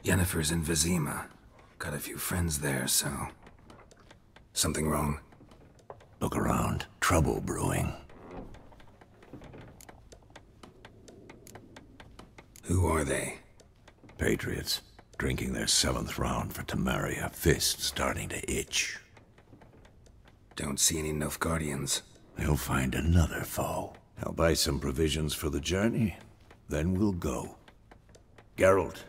Yennefer's in Vizima. Got a few friends there, so... Something wrong? Look around. Trouble brewing. Who are they? Patriots. Drinking their 7th round for Temeria. Fist starting to itch. Don't see any Nilfgaardians. They'll find another foe. I'll buy some provisions for the journey. Then we'll go. Geralt,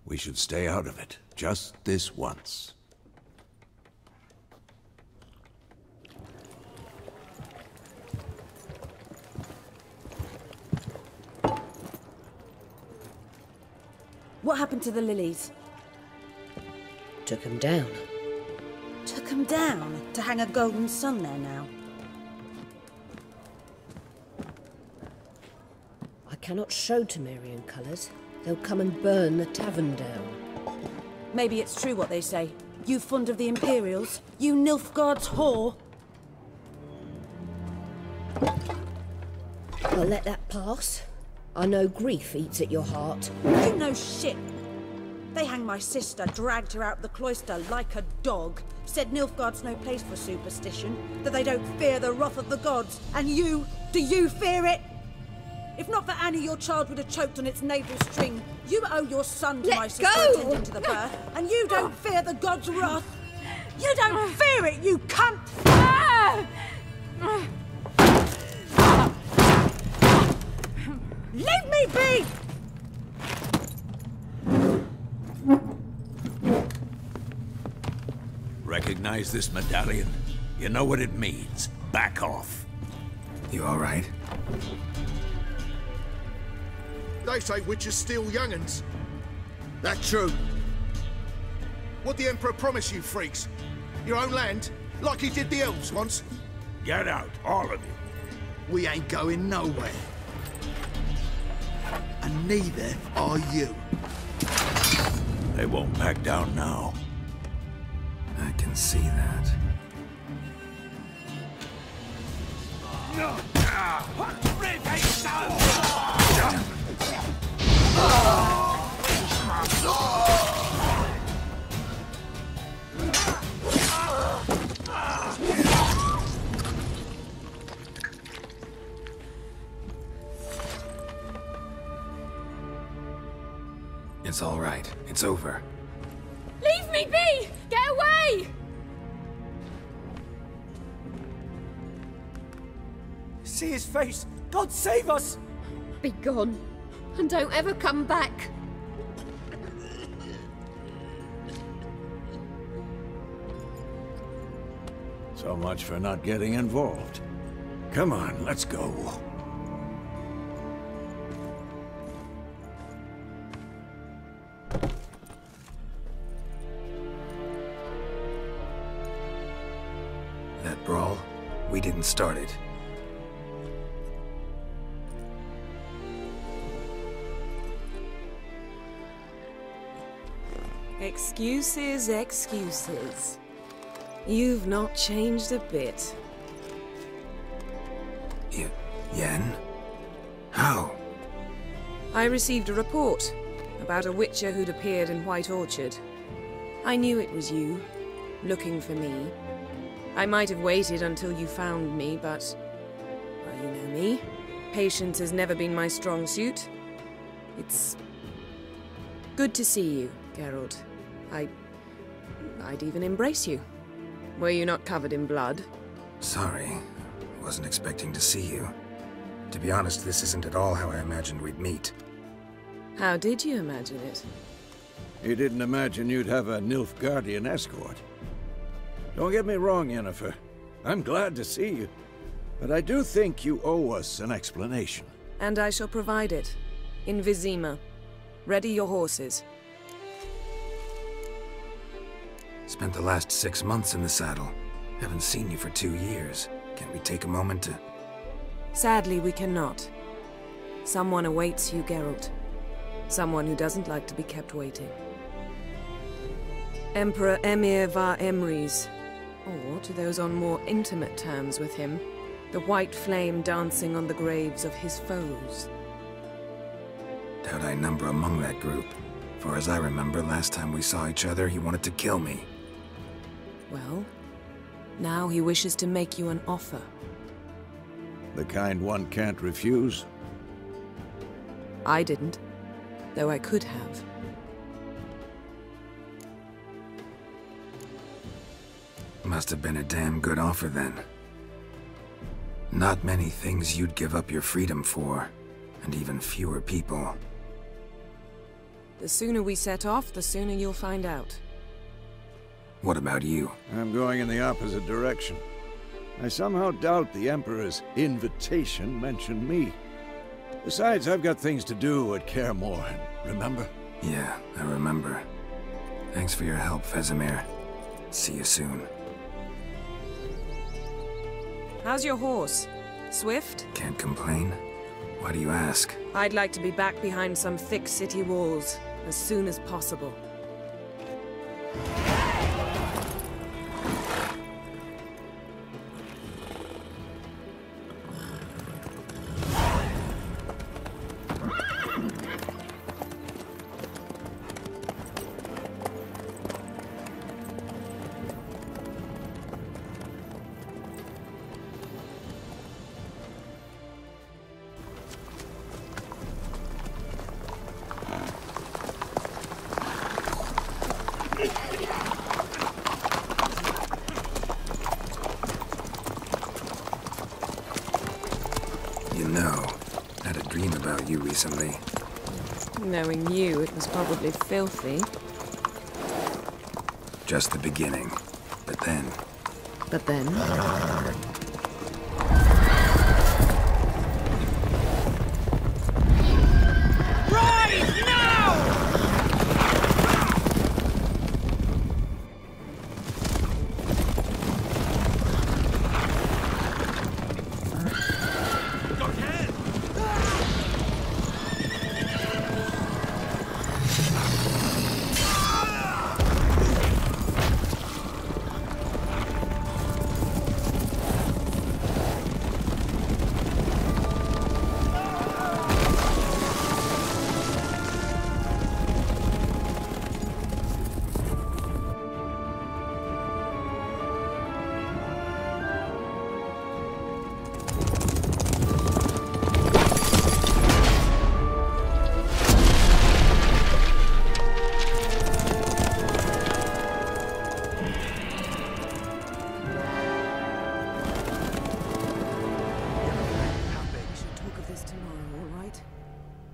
we should stay out of it. Just this once. What happened to the lilies? Took him down. Took them down to hang a golden sun there now. I cannot show Temerian colours. They'll come and burn the tavern down. Maybe it's true what they say. You fond of the Imperials? You Nilfgaard's whore? I'll let that pass. I know grief eats at your heart. You know shit. They hanged my sister, dragged her out the cloister like a dog. Said Nilfgaard's no place for superstition, that they don't fear the wrath of the gods. And you, do you fear it? If not for Annie, your child would have choked on its navel string. You owe your son to my sister attending to the birth, and you don't fear the gods' wrath. You don't fear it, you cunt! Leave me be! Recognize this medallion? You know what it means. Back off. You all right? They say witches steal young'uns. That true? What'd the Emperor promise you, freaks? Your own land? Like he did the elves once? Get out, all of you. We ain't going nowhere. And neither are you. They won't back down now. I can see that. It's all right. It's over. Leave me be! Get away! See his face! God save us! Be gone, and don't ever come back. So much for not getting involved. Come on, let's go. That brawl, we didn't start it. Excuses, excuses. You've not changed a bit. Yen? How? I received a report about a witcher who'd appeared in White Orchard. I knew it was you, looking for me. I might have waited until you found me, but... well, you know me. Patience has never been my strong suit. It's... good to see you, Geralt. I'd even embrace you. Were you not covered in blood? Sorry. Wasn't expecting to see you. To be honest, this isn't at all how I imagined we'd meet. How did you imagine it? You didn't imagine you'd have a Nilfgaardian escort. Don't get me wrong, Yennefer. I'm glad to see you. But I do think you owe us an explanation. And I shall provide it. In Vizima. Ready your horses. Spent the last 6 months in the saddle. Haven't seen you for 2 years. Can't we take a moment to... Sadly, we cannot. Someone awaits you, Geralt. Someone who doesn't like to be kept waiting. Emperor Emhyr var Emreis. Or, to those on more intimate terms with him, the white flame dancing on the graves of his foes. Doubt I number among that group. far as I remember, last time we saw each other, he wanted to kill me. Well, now he wishes to make you an offer. The kind one can't refuse? I didn't, though I could have. Must have been a damn good offer then. Not many things you'd give up your freedom for, and even fewer people. The sooner we set off, the sooner you'll find out. What about you? I'm going in the opposite direction. I somehow doubt the Emperor's invitation mentioned me. Besides, I've got things to do at Kaer Morhen, remember? Yeah, I remember. Thanks for your help, Vesemir. See you soon. How's your horse? Swift? Can't complain. Why do you ask? I'd like to be back behind some thick city walls as soon as possible. You know, I had a dream about you recently. Knowing you, it was probably filthy. Just the beginning. But then... But then...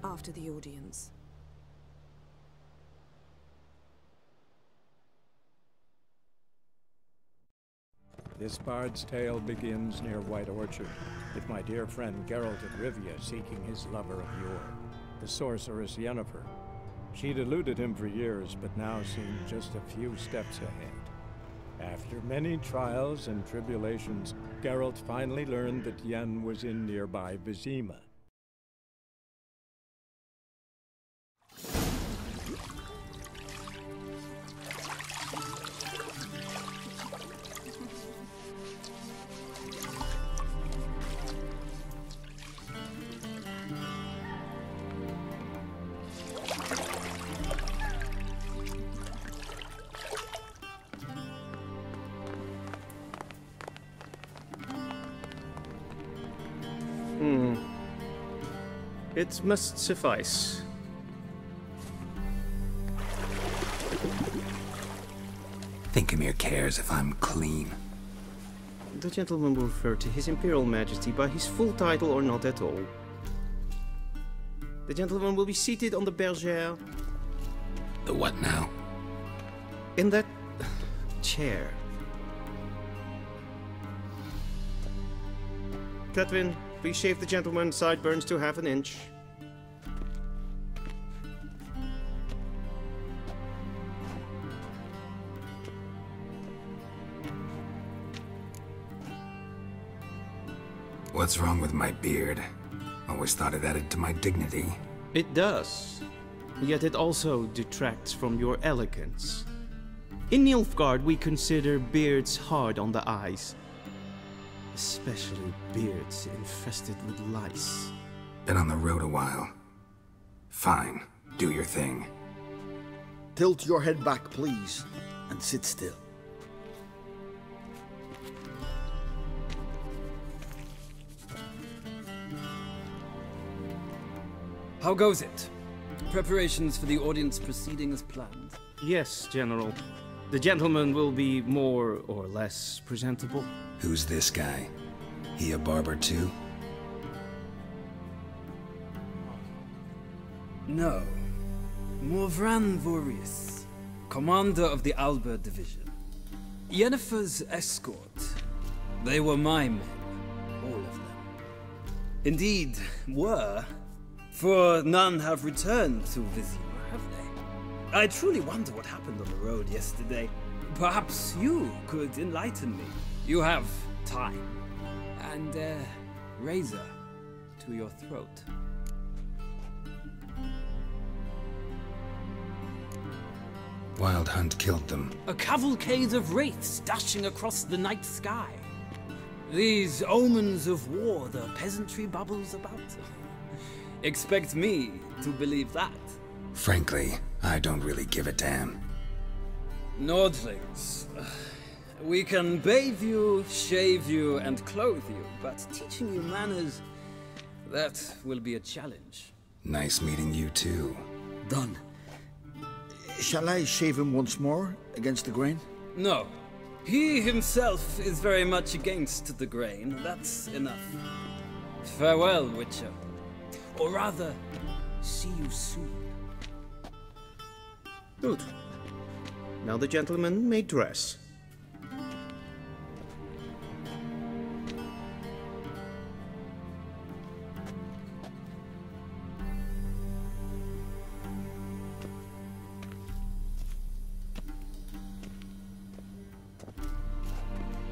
After the audience. This bard's tale begins near White Orchard, with my dear friend Geralt of Rivia seeking his lover of yore, the sorceress Yennefer. She'd eluded him for years, but now seemed just a few steps ahead. After many trials and tribulations, Geralt finally learned that Yen was in nearby Vizima. It must suffice. Thinkamir cares if I'm clean. The gentleman will refer to His Imperial Majesty by his full title or not at all. The gentleman will be seated on the bergère. The what now? In that chair. Cletwin, please shave the gentleman's sideburns to half an inch. What's wrong with my beard? Always thought it added to my dignity. It does. Yet it also detracts from your elegance. In Nilfgaard, we consider beards hard on the eyes. Especially beards infested with lice. Been on the road a while. Fine, do your thing. Tilt your head back, please, and sit still. How goes it? Preparations for the audience proceeding as planned? Yes, General. The gentleman will be more or less presentable. Who's this guy? He a barber too? No. Morvran Vorius, commander of the Albert Division. Yennefer's escort. They were my men, all of them. Indeed, were. For none have returned to Vizima, have they? I truly wonder what happened on the road yesterday. Perhaps you could enlighten me. You have time. And a razor to your throat. Wild Hunt killed them. A cavalcade of wraiths dashing across the night sky. These omens of war the peasantry bubbles about. Expect me to believe that. Frankly, I don't really give a damn. Nordlings. We can bathe you, shave you, and clothe you, but teaching you manners, that will be a challenge. Nice meeting you too. Done. Shall I shave him once more, against the grain? No. He himself is very much against the grain. That's enough. Farewell, Witcher. Or rather, see you soon. Good. Now the gentleman may dress.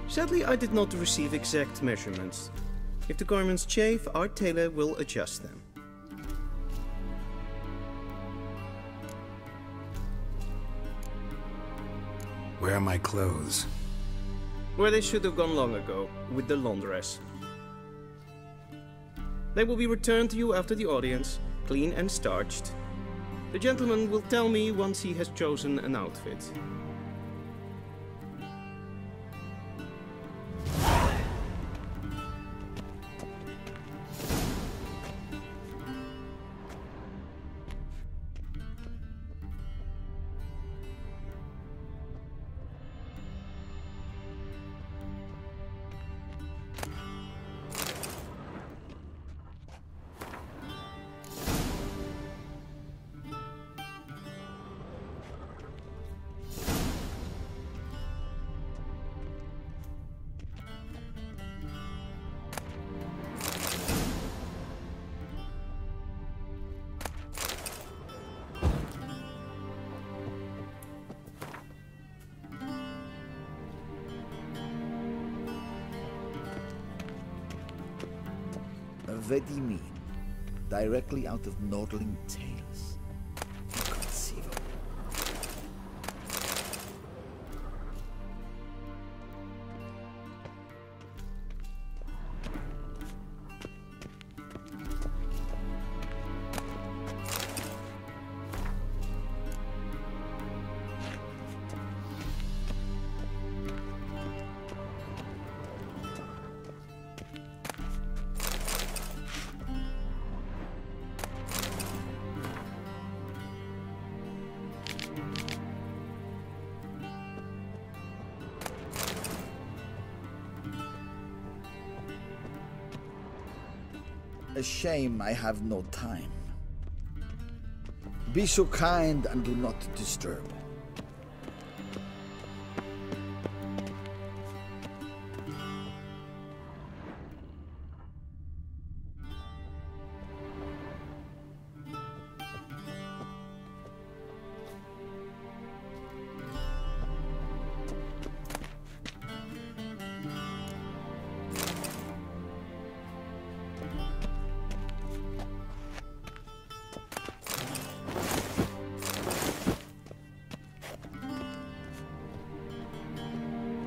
Sadly, I did not receive exact measurements. If the garments chafe, our tailor will adjust them. Where are my clothes? Where they should have gone long ago, with the laundress. They will be returned to you after the audience, clean and starched. The gentleman will tell me once he has chosen an outfit. Vedimin, directly out of Nordling Tales. Inconceivable. A shame I have no time. Be so kind and do not disturb.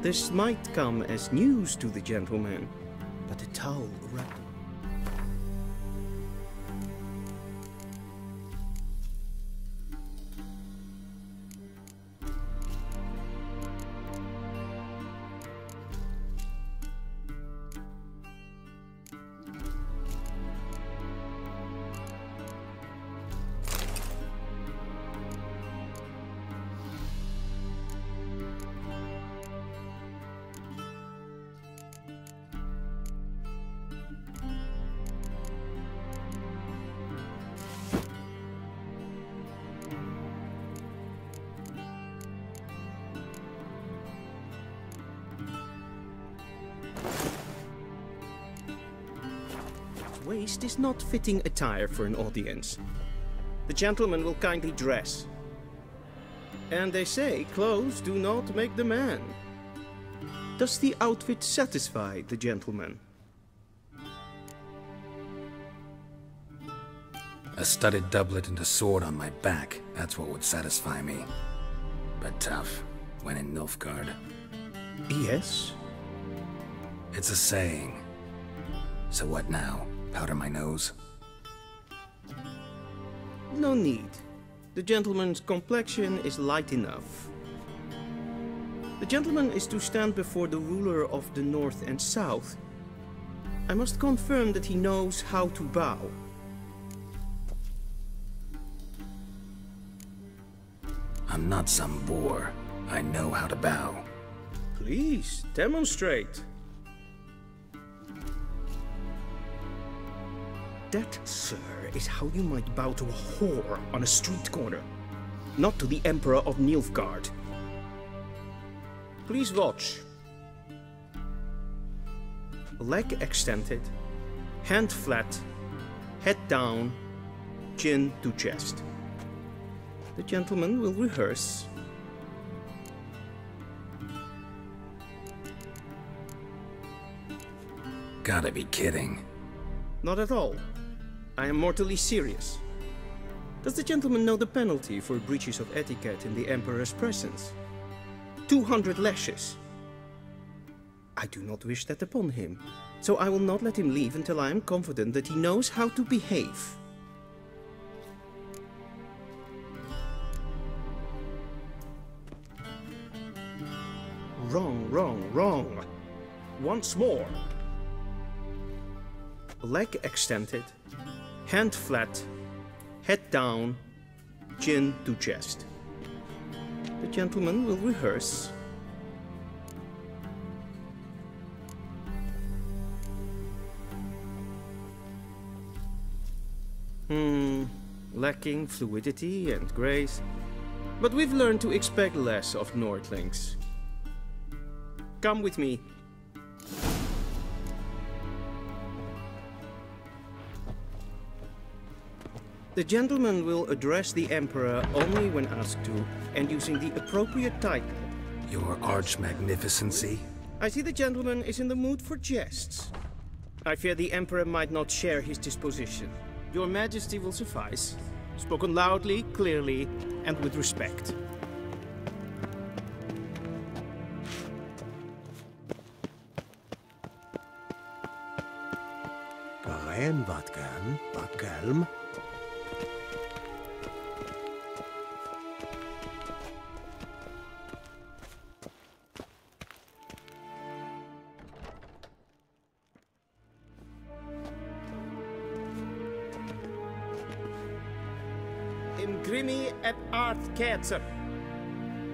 This might come as news to the gentleman, but the towel wrapped. waist is not fitting attire for an audience. The gentleman will kindly dress. And they say clothes do not make the man. Does the outfit satisfy the gentleman? A studded doublet and a sword on my back, that's what would satisfy me. But tough, when in Nilfgaard. Yes? It's a saying. So what now? Powder my nose? No need. The gentleman's complexion is light enough. The gentleman is to stand before the ruler of the North and South. I must confirm that he knows how to bow. I'm not some boor. I know how to bow. Please, demonstrate. That, sir, is how you might bow to a whore on a street corner, not to the Emperor of Nilfgaard. Please watch. Leg extended, hand flat, head down, chin to chest. The gentleman will rehearse. Gotta be kidding. Not at all. I am mortally serious. Does the gentleman know the penalty for breaches of etiquette in the Emperor's presence? 200 lashes. I do not wish that upon him, so I will not let him leave until I am confident that he knows how to behave. Wrong, wrong, wrong. Once more. Leg extended, hand flat, head down, chin to chest. The gentleman will rehearse. Lacking fluidity and grace. But we've learned to expect less of Nordlings. Come with me. The gentleman will address the Emperor only when asked to, and using the appropriate title. Your Arch-Magnificency? I see the gentleman is in the mood for jests. I fear the Emperor might not share his disposition. Your Majesty will suffice. Spoken loudly, clearly, and with respect. Karen Vatkan, Vatkelm. Imgrimi eb art ketzer.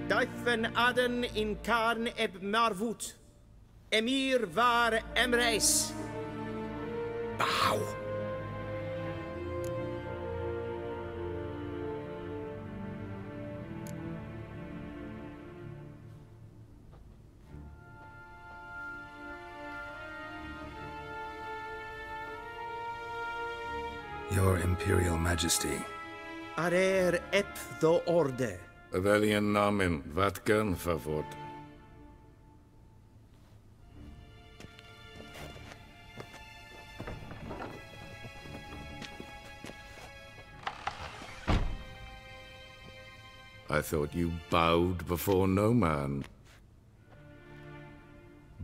Duifen aden in karn eb marvoet. Emir var emreis. Bow. Your Imperial Majesty. Arer ep the orde. Weljen namen, Vatkan favor. I thought you bowed before no man.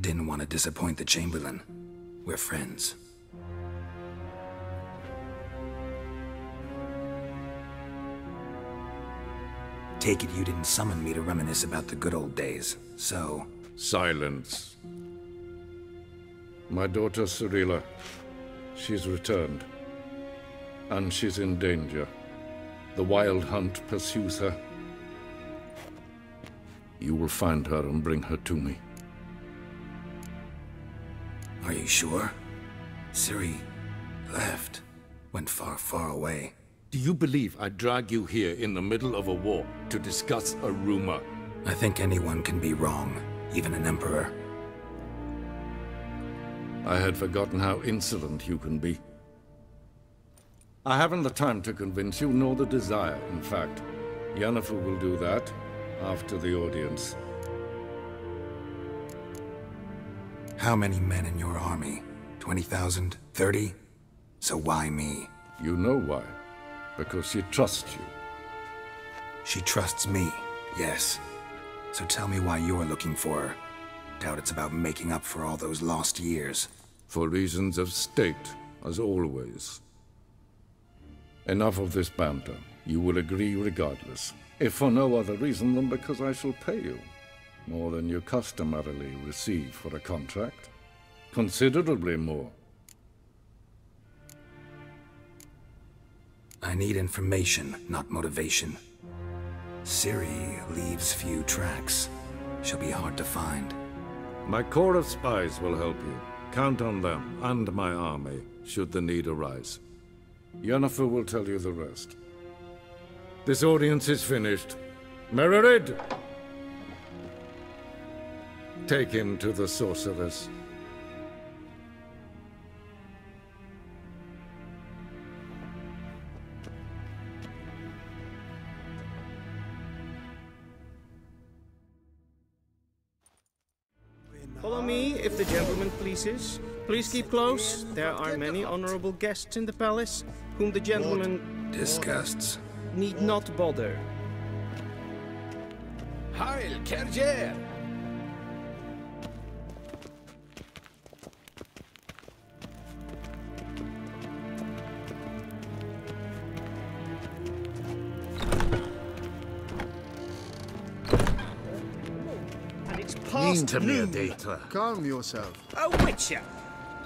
Didn't want to disappoint the Chamberlain. We're friends. Take it you didn't summon me to reminisce about the good old days, so... Silence. My daughter Cirilla, she's returned. And she's in danger. The Wild Hunt pursues her. You will find her and bring her to me. Are you sure? Ciri left. Went far, far away. Do you believe I'd drag you here in the middle of a war to discuss a rumor? I think anyone can be wrong, even an emperor. I had forgotten how insolent you can be. I haven't the time to convince you, nor the desire, in fact. Yennefer will do that after the audience. How many men in your army? 20,000? 30? So why me? You know why. Because she trusts you. She trusts me, yes. So tell me why you're looking for her. Doubt it's about making up for all those lost years. For reasons of state, as always. Enough of this banter. You will agree regardless. If for no other reason than because I shall pay you. More than you customarily receive for a contract. Considerably more. I need information, not motivation. Ciri leaves few tracks. She'll be hard to find. My corps of spies will help you. Count on them, and my army, should the need arise. Yennefer will tell you the rest. This audience is finished. Mererid! Take him to the sorceress. Follow me, if the gentleman pleases. Please keep close. There are many honorable guests in the palace, whom the gentleman... disgusts. ...need not bother. Heil, Kerjer! Mean to me, Data. Calm yourself. A witcher!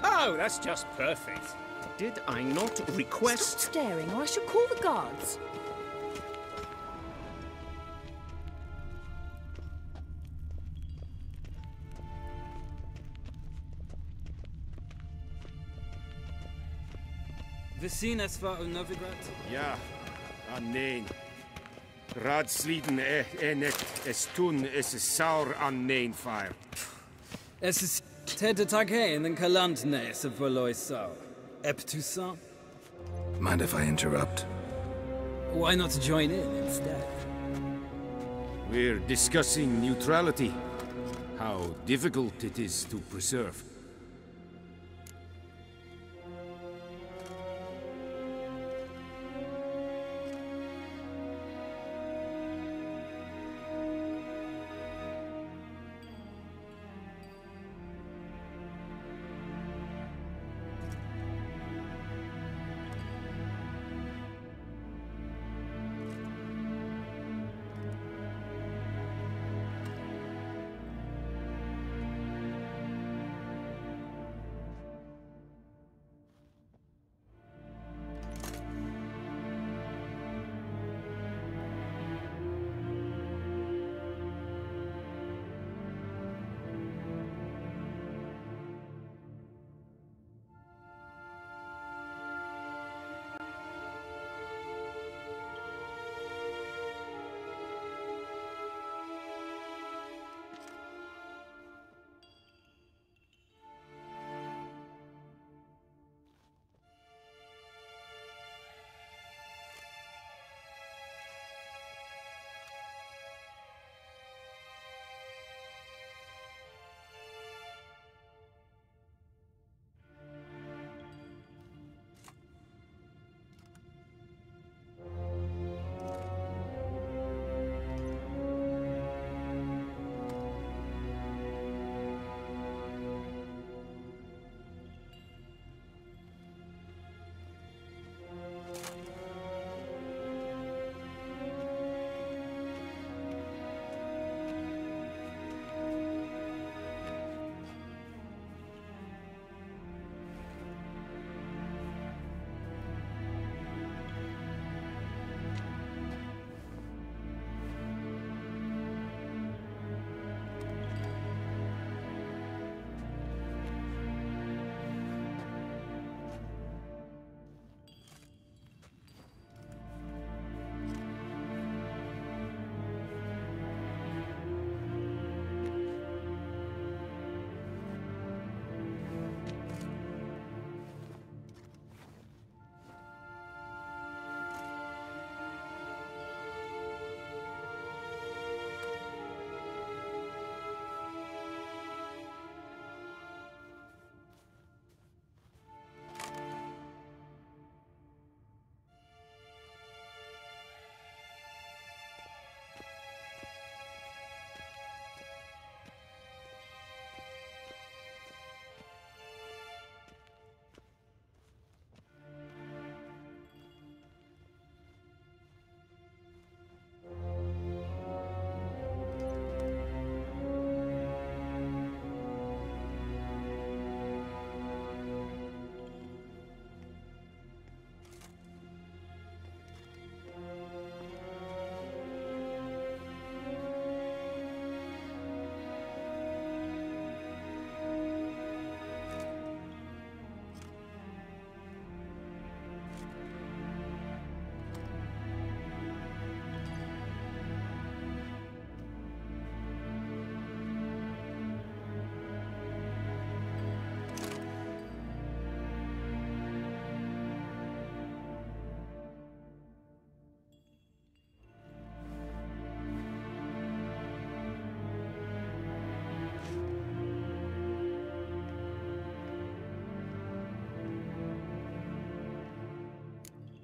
Oh, that's just perfect. Did I not request... Stop staring, or I shall call the guards. We zien es war Novigrad? Ja, nee. Raadsleden net, es tun, es is saur an neen fire. Es is tete tag heen en kalant nees of verlois sau. Ep Toussaint? Mind if I interrupt? Why not join in instead? We're discussing neutrality. How difficult it is to preserve.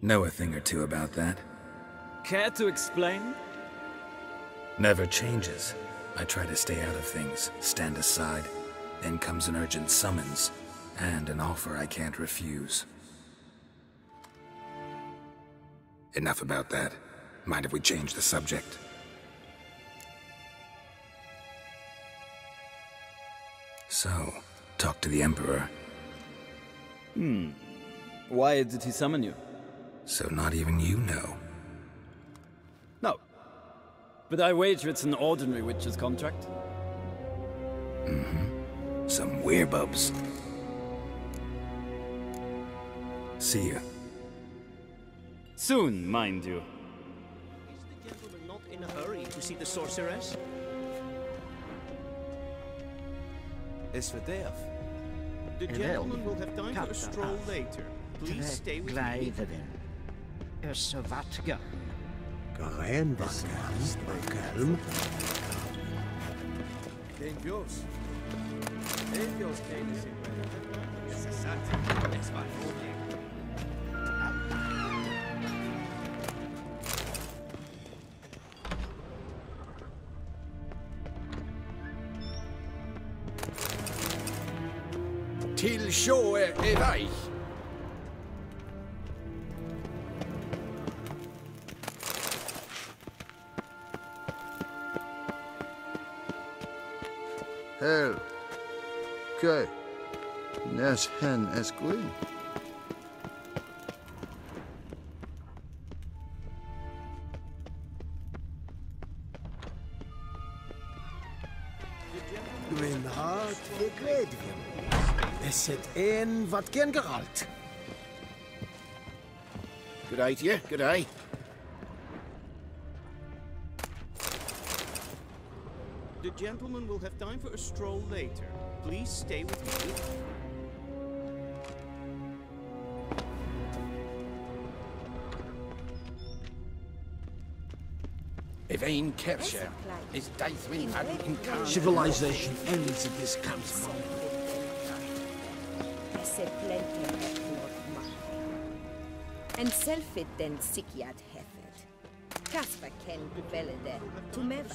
Know a thing or two about that. Care to explain? Never changes. I try to stay out of things, stand aside. Then comes an urgent summons, and an offer I can't refuse. Enough about that. Mind if we change the subject? So, talk to the Emperor. Why did he summon you? So not even you know. No. But I wager it's an ordinary witch's contract. Some werebubs. See ya. Soon, mind you. Is the gentleman not in a hurry to see the sorceress? Esvedev. The gentleman will have time for a stroll later. Please stay with me. Garen Vatkan, Dengios. Dengios kendisi. Till sjå är vej. Hell. Okay. Nas hen esquin. Gwenhard Egredvim. Es het een wat gen geralt. Good day to you. Good day. The gentleman will have time for a stroll later. Please stay with me. Evain Kersher is Daithwin Incarnate. Civilization ends at this council. En selfit den sikiat hefet. Kasper ken velede tumeva.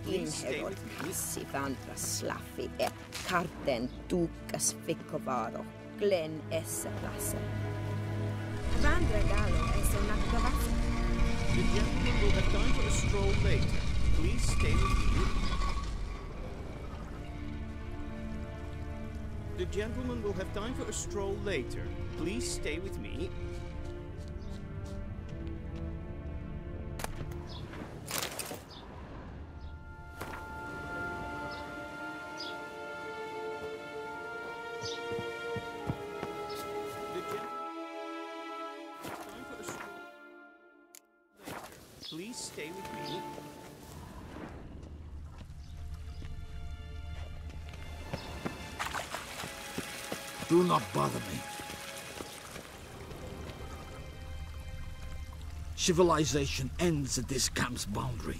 Inhevot vissi vandra slaffi karten tukas fikkovaro glen esse plasse. Vandra galo esse nakkavassa. The gentleman will have time for a stroll later. Please stay with me. The gentleman will have time for a stroll later. Please stay with me. Please stay with me. Do not bother me. Civilization ends at this camp's boundary.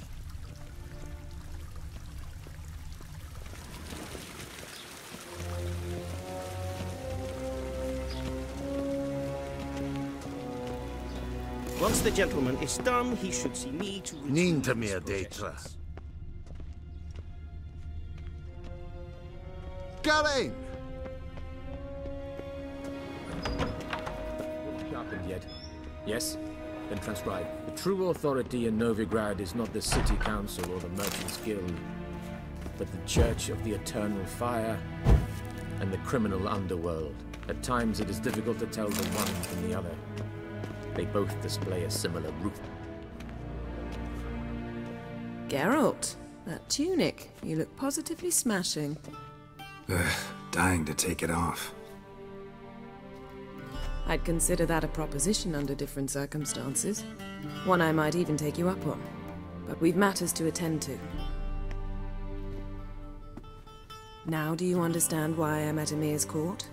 Once the gentleman is done, he should see me to Nintamir Detra. Garen! Sharpened yet? Yes? Then transcribe. The true authority in Novigrad is not the city council or the merchants' guild, but the Church of the Eternal Fire and the criminal underworld. At times it is difficult to tell the one from the other. They both display a similar root. Geralt, that tunic. You look positively smashing. Dying to take it off. I'd consider that a proposition under different circumstances. One I might even take you up on. But we've matters to attend to. Now do you understand why I'm at Emir's court?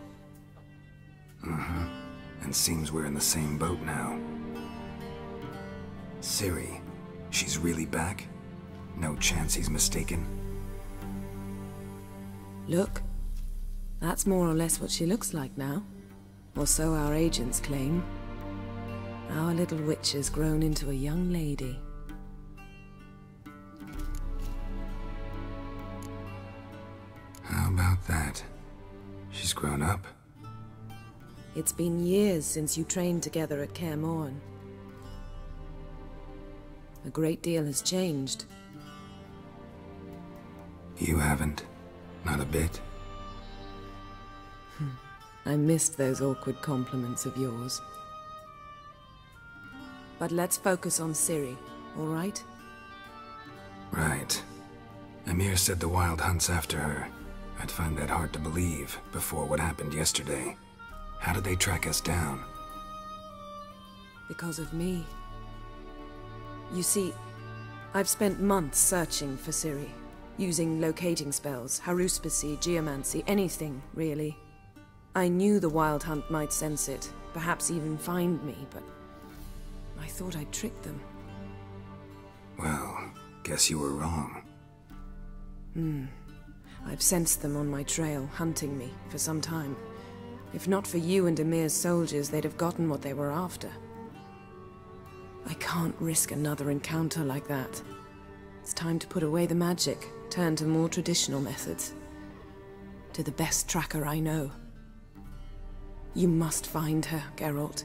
And seems we're in the same boat now. Ciri, she's really back? No chance he's mistaken? Look. That's more or less what she looks like now. Or so our agents claim. Our little witch has grown into a young lady. How about that? She's grown up? It's been years since you trained together at Kaer Morhen. A great deal has changed. You haven't. Not a bit. I missed those awkward compliments of yours. But let's focus on Ciri, all right? Right. Emhyr said the Wild Hunt's after her. I'd find that hard to believe before what happened yesterday. How did they track us down? Because of me. You see, I've spent months searching for Ciri, using locating spells, haruspicy, geomancy, anything, really. I knew the Wild Hunt might sense it, perhaps even find me, but I thought I'd tricked them. Well, guess you were wrong. I've sensed them on my trail, hunting me, for some time. If not for you and Emhyr's soldiers, they'd have gotten what they were after. I can't risk another encounter like that. It's time to put away the magic, turn to more traditional methods. To the best tracker I know. You must find her, Geralt,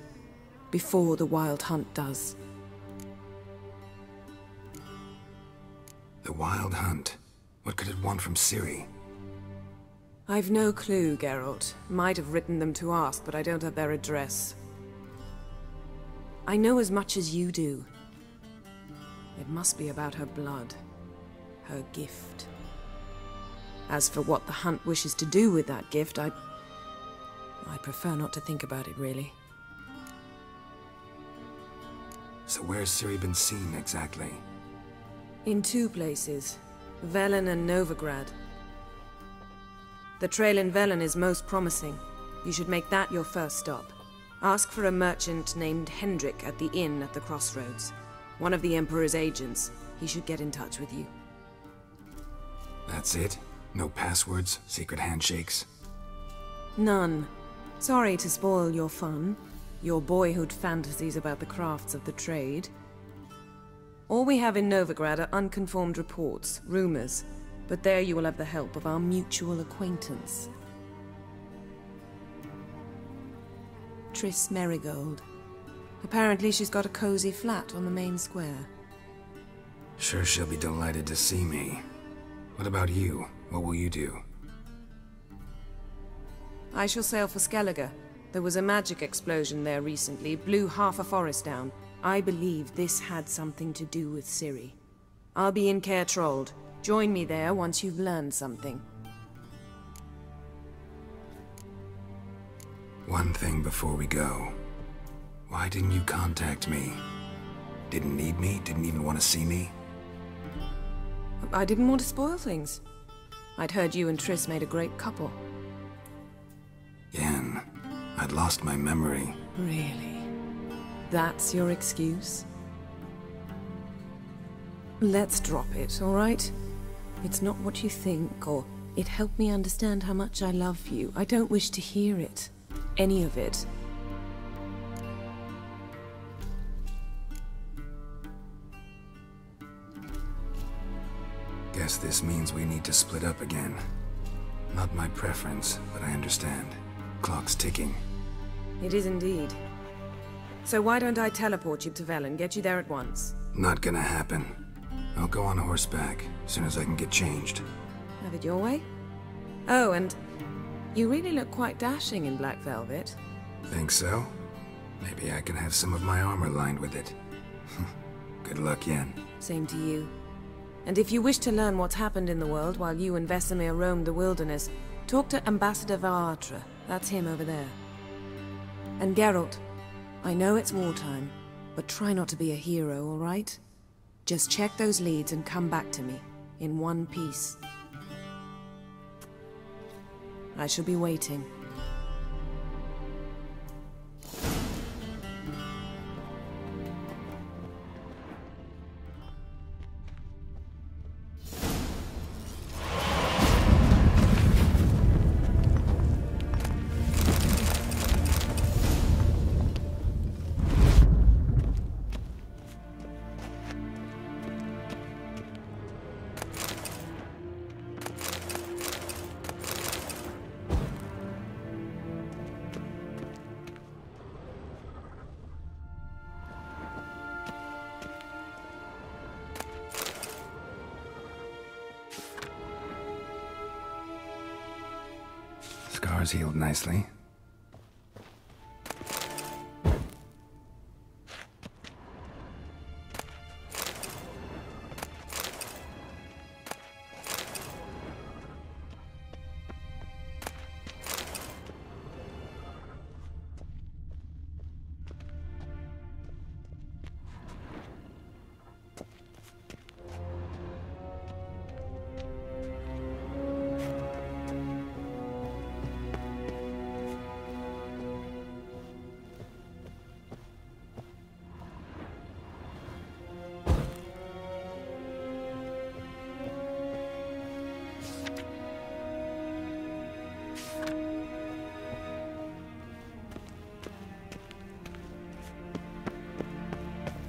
before the Wild Hunt does. The Wild Hunt? What could it want from Ciri? I've no clue, Geralt. Might have written them to ask, but I don't have their address. I know as much as you do. It must be about her blood. Her gift. As for what the Hunt wishes to do with that gift, I prefer not to think about it, really. So where's Ciri been seen, exactly? In two places. Velen and Novigrad. The trail in Velen is most promising. You should make that your first stop. Ask for a merchant named Hendrik at the inn at the crossroads. One of the Emperor's agents. He should get in touch with you. That's it? No passwords? Secret handshakes? None. Sorry to spoil your fun. Your boyhood fantasies about the crafts of the trade. All we have in Novigrad are unconfirmed reports, rumors. But there you will have the help of our mutual acquaintance. Triss Merigold. Apparently she's got a cozy flat on the main square. Sure she'll be delighted to see me. What about you? What will you do? I shall sail for Skellige. There was a magic explosion there recently, blew half a forest down. I believe this had something to do with Ciri. I'll be in Caer Trolde. Join me there once you've learned something. One thing before we go. Why didn't you contact me? Didn't need me? Didn't even want to see me? I didn't want to spoil things. I'd heard you and Triss made a great couple. Yen, I'd lost my memory. Really? That's your excuse? Let's drop it, all right? It's not what you think, or it helped me understand how much I love you. I don't wish to hear it. Any of it. Guess this means we need to split up again. Not my preference, but I understand. Clock's ticking. It is indeed. So why don't I teleport you to Velen, get you there at once? Not gonna happen. I'll go on horseback, as soon as I can get changed. Have it your way? Oh, and you really look quite dashing in black velvet. Think so? Maybe I can have some of my armor lined with it. Good luck, Yen. Same to you. And if you wish to learn what's happened in the world while you and Vesemir roamed the wilderness, talk to Ambassador Varatra. That's him over there. And Geralt, I know it's wartime, but try not to be a hero, all right? Just check those leads and come back to me, in one piece. I shall be waiting. Scars healed nicely.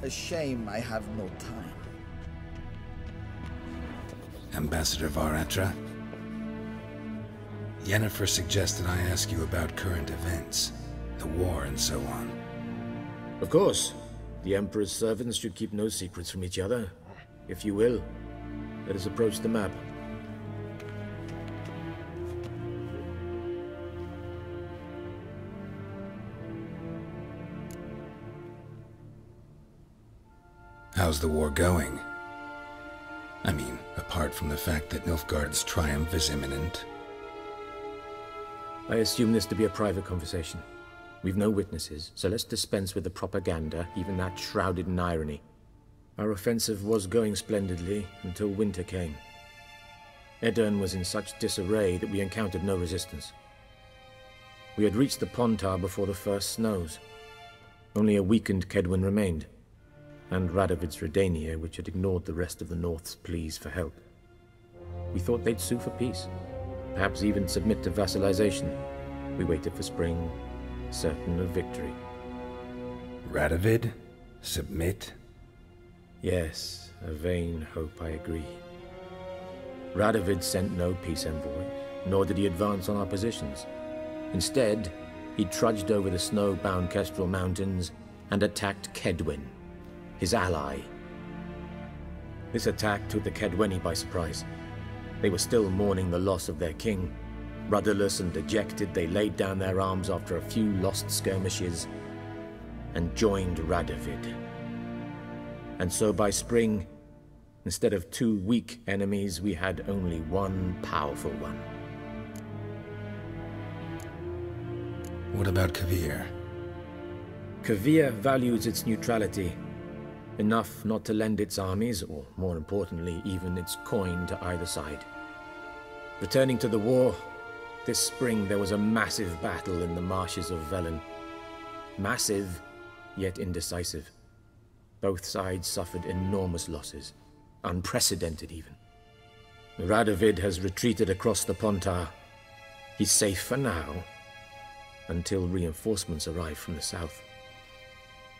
A shame I have no time. Ambassador Var-Attre? Yennefer suggested I ask you about current events, the war and so on. Of course. The Emperor's servants should keep no secrets from each other. If you will, let us approach the map. How's the war going? I mean, apart from the fact that Nilfgaard's triumph is imminent. I assume this to be a private conversation. We've no witnesses, so let's dispense with the propaganda, even that shrouded in irony. Our offensive was going splendidly until winter came. Aedirn was in such disarray that we encountered no resistance. We had reached the Pontar before the first snows. Only a weakened Kaedwen remained, and Radovid's Redania, which had ignored the rest of the North's pleas for help. We thought they'd sue for peace, perhaps even submit to vassalization. We waited for spring, certain of victory. Radovid? Submit? Yes, a vain hope, I agree. Radovid sent no peace envoys, nor did he advance on our positions. Instead, he trudged over the snow-bound Kestrel Mountains and attacked Kaedwen, his ally. This attack took the Kaedweni by surprise. They were still mourning the loss of their king. Rudderless and dejected, they laid down their arms after a few lost skirmishes and joined Radovid. And so by spring, instead of 2 weak enemies, we had only one powerful one. What about Kovir? Kovir values its neutrality, enough not to lend its armies, or more importantly, even its coin to either side. Returning to the war, this spring there was a massive battle in the marshes of Velen. Massive, yet indecisive. Both sides suffered enormous losses, unprecedented even. Radovid has retreated across the Pontar. He's safe for now, until reinforcements arrive from the south.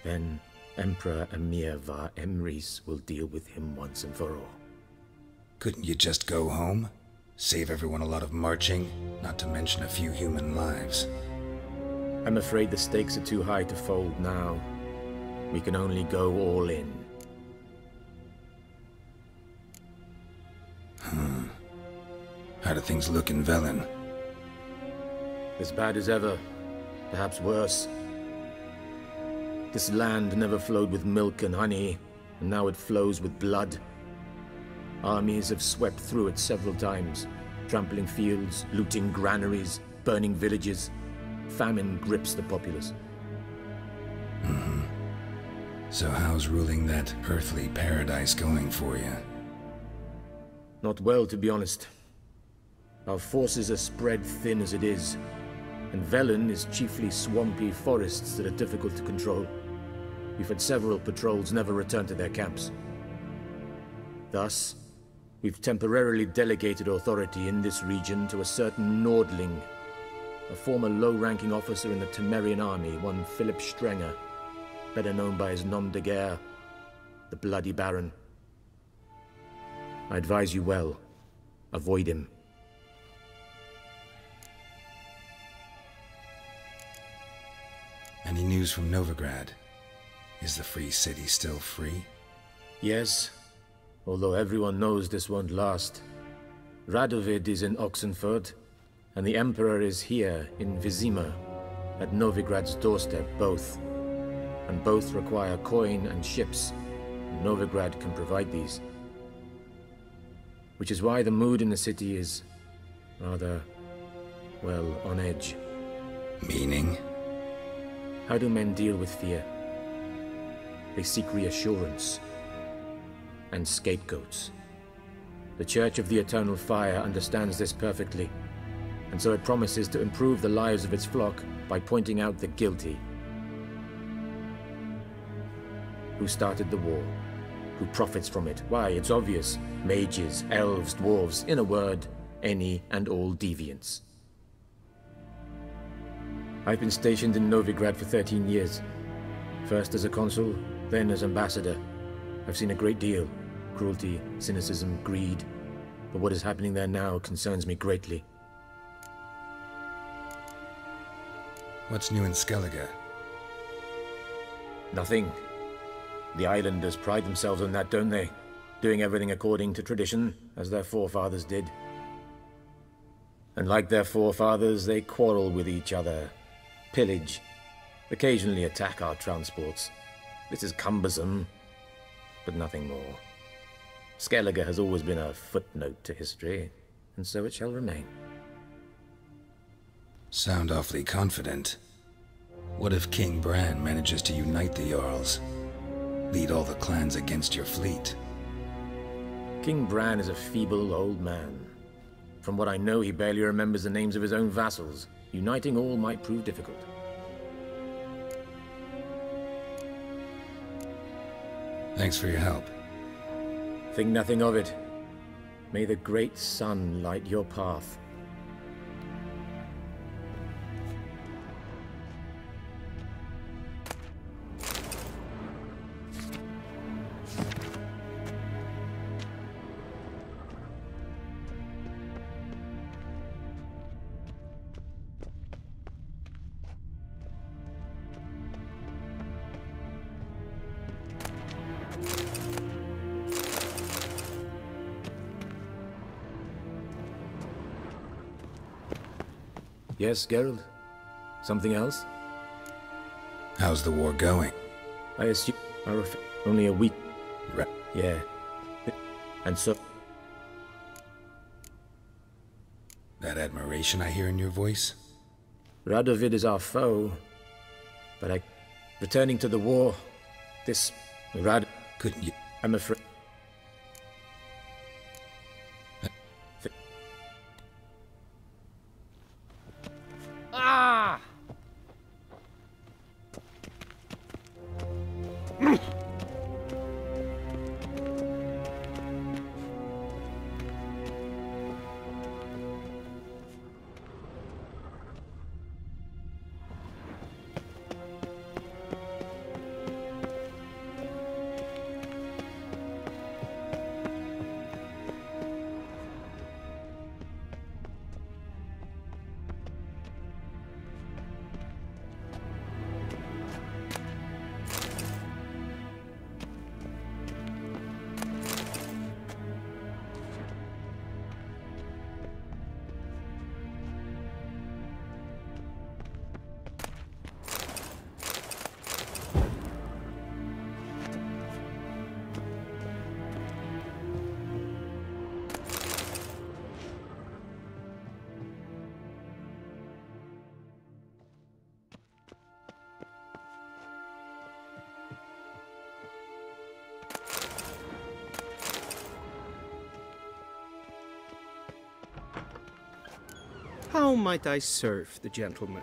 Then Emperor Emhyr var Emreis will deal with him once and for all. Couldn't you just go home? Save everyone a lot of marching, not to mention a few human lives. I'm afraid the stakes are too high to fold now. We can only go all in. How do things look in Velen? As bad as ever, perhaps worse. This land never flowed with milk and honey, and now it flows with blood. Armies have swept through it several times, trampling fields, looting granaries, burning villages. Famine grips the populace. So how's ruling that earthly paradise going for you? Not well, to be honest. Our forces are spread thin as it is, and Velen is chiefly swampy forests that are difficult to control. We've had several patrols never return to their camps. Thus, we've temporarily delegated authority in this region to a certain Nordling, a former low-ranking officer in the Temerian army, one Philip Strenger, better known by his nom de guerre, the Bloody Baron. I advise you well. Avoid him. Any news from Novigrad? Is the Free City still free? Yes, although everyone knows this won't last. Radovid is in Oxenford, and the Emperor is here in Vizima, at Novigrad's doorstep, both. And both require coin and ships. Novigrad can provide these. Which is why the mood in the city is rather, well, on edge. Meaning? How do men deal with fear? They seek reassurance and scapegoats. The Church of the Eternal Fire understands this perfectly, and so it promises to improve the lives of its flock by pointing out the guilty. Who started the war? Who profits from it? Why, it's obvious. Mages, elves, dwarves, in a word, any and all deviants. I've been stationed in Novigrad for 13 years. First as a consul, then as ambassador. I've seen a great deal. Cruelty, cynicism, greed. But what is happening there now concerns me greatly. What's new in Skellige? Nothing. The islanders pride themselves on that, don't they? Doing everything according to tradition, as their forefathers did. And like their forefathers, they quarrel with each other, pillage, occasionally attack our transports. This is cumbersome, but nothing more. Skellige has always been a footnote to history, and so it shall remain. Sound awfully confident. What if King Bran manages to unite the Jarls? Lead all the clans against your fleet? King Bran is a feeble old man. From what I know, he barely remembers the names of his own vassals. Uniting all might prove difficult. Thanks for your help. Think nothing of it. May the great sun light your path. Yes, Geralt? Something else? How's the war going? I assume only a week. Right. Yeah. And so... That admiration I hear in your voice? Radovid is our foe. But returning to the war, this... Couldn't you... I'm afraid... Ah! How might I serve the gentleman?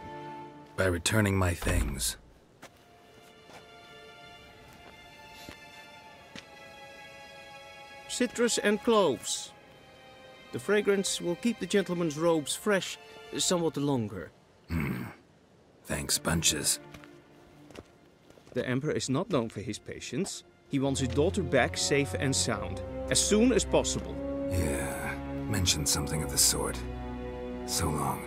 By returning my things. Citrus and cloves. The fragrance will keep the gentleman's robes fresh somewhat longer. Thanks, bunches. The Emperor is not known for his patience. He wants his daughter back safe and sound, as soon as possible. Yeah, mentioned something of the sort. So long.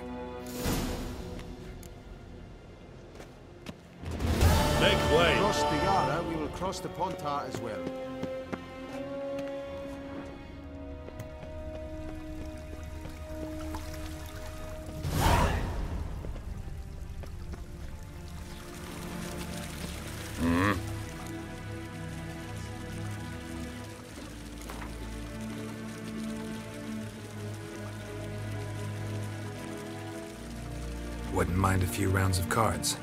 Make way! Across the Yara, we will cross the Pontar as well. Wouldn't mind a few rounds of cards.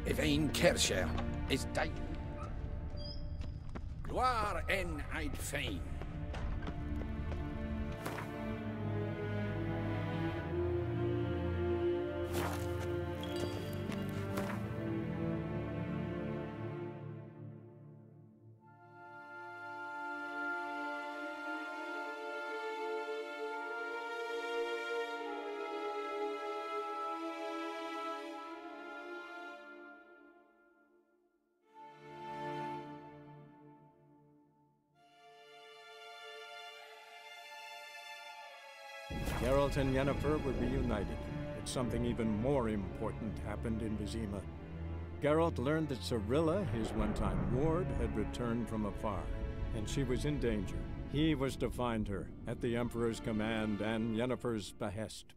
Evain Kersher is died. Gloire en Eid Fein. Geralt and Yennefer were reunited, but something even more important happened in Vizima. Geralt learned that Cirilla, his one-time ward, had returned from afar, and she was in danger. He was to find her, at the Emperor's command and Yennefer's behest.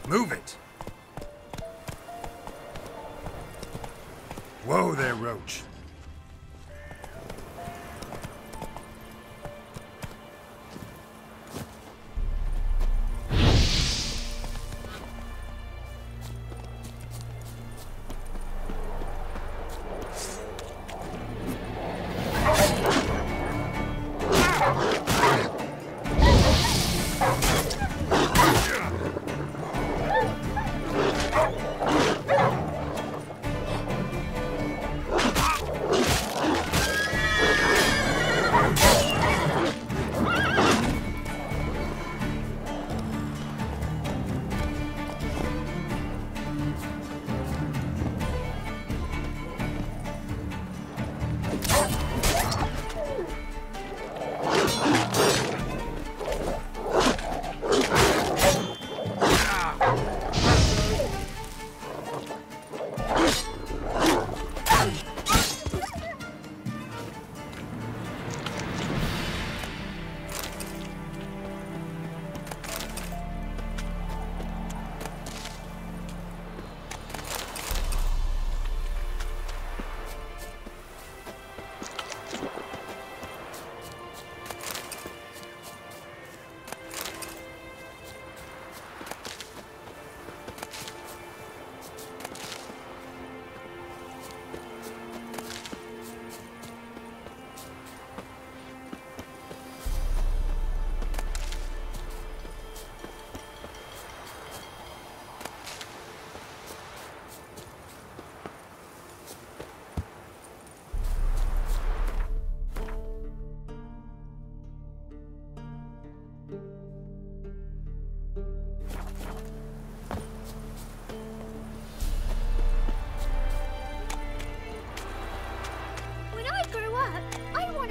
Move it! Whoa there, Roach.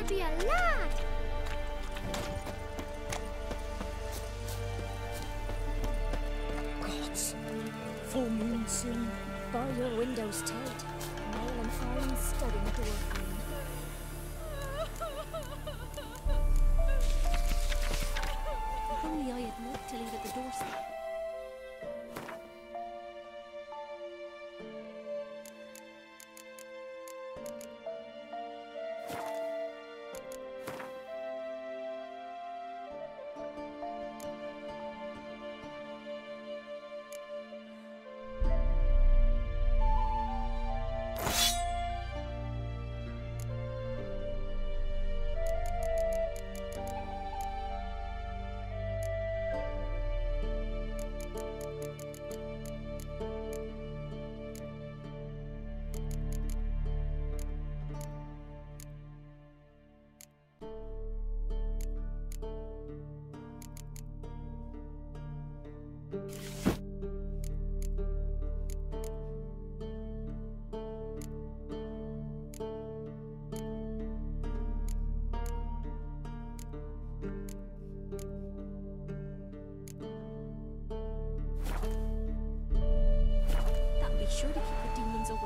Be a lad. Gods, full moon soon. Bar your windows tight. Nail an iron stud in the door frame. If only I had lived to leave at the doorstep. That'll be sure to keep the demons away.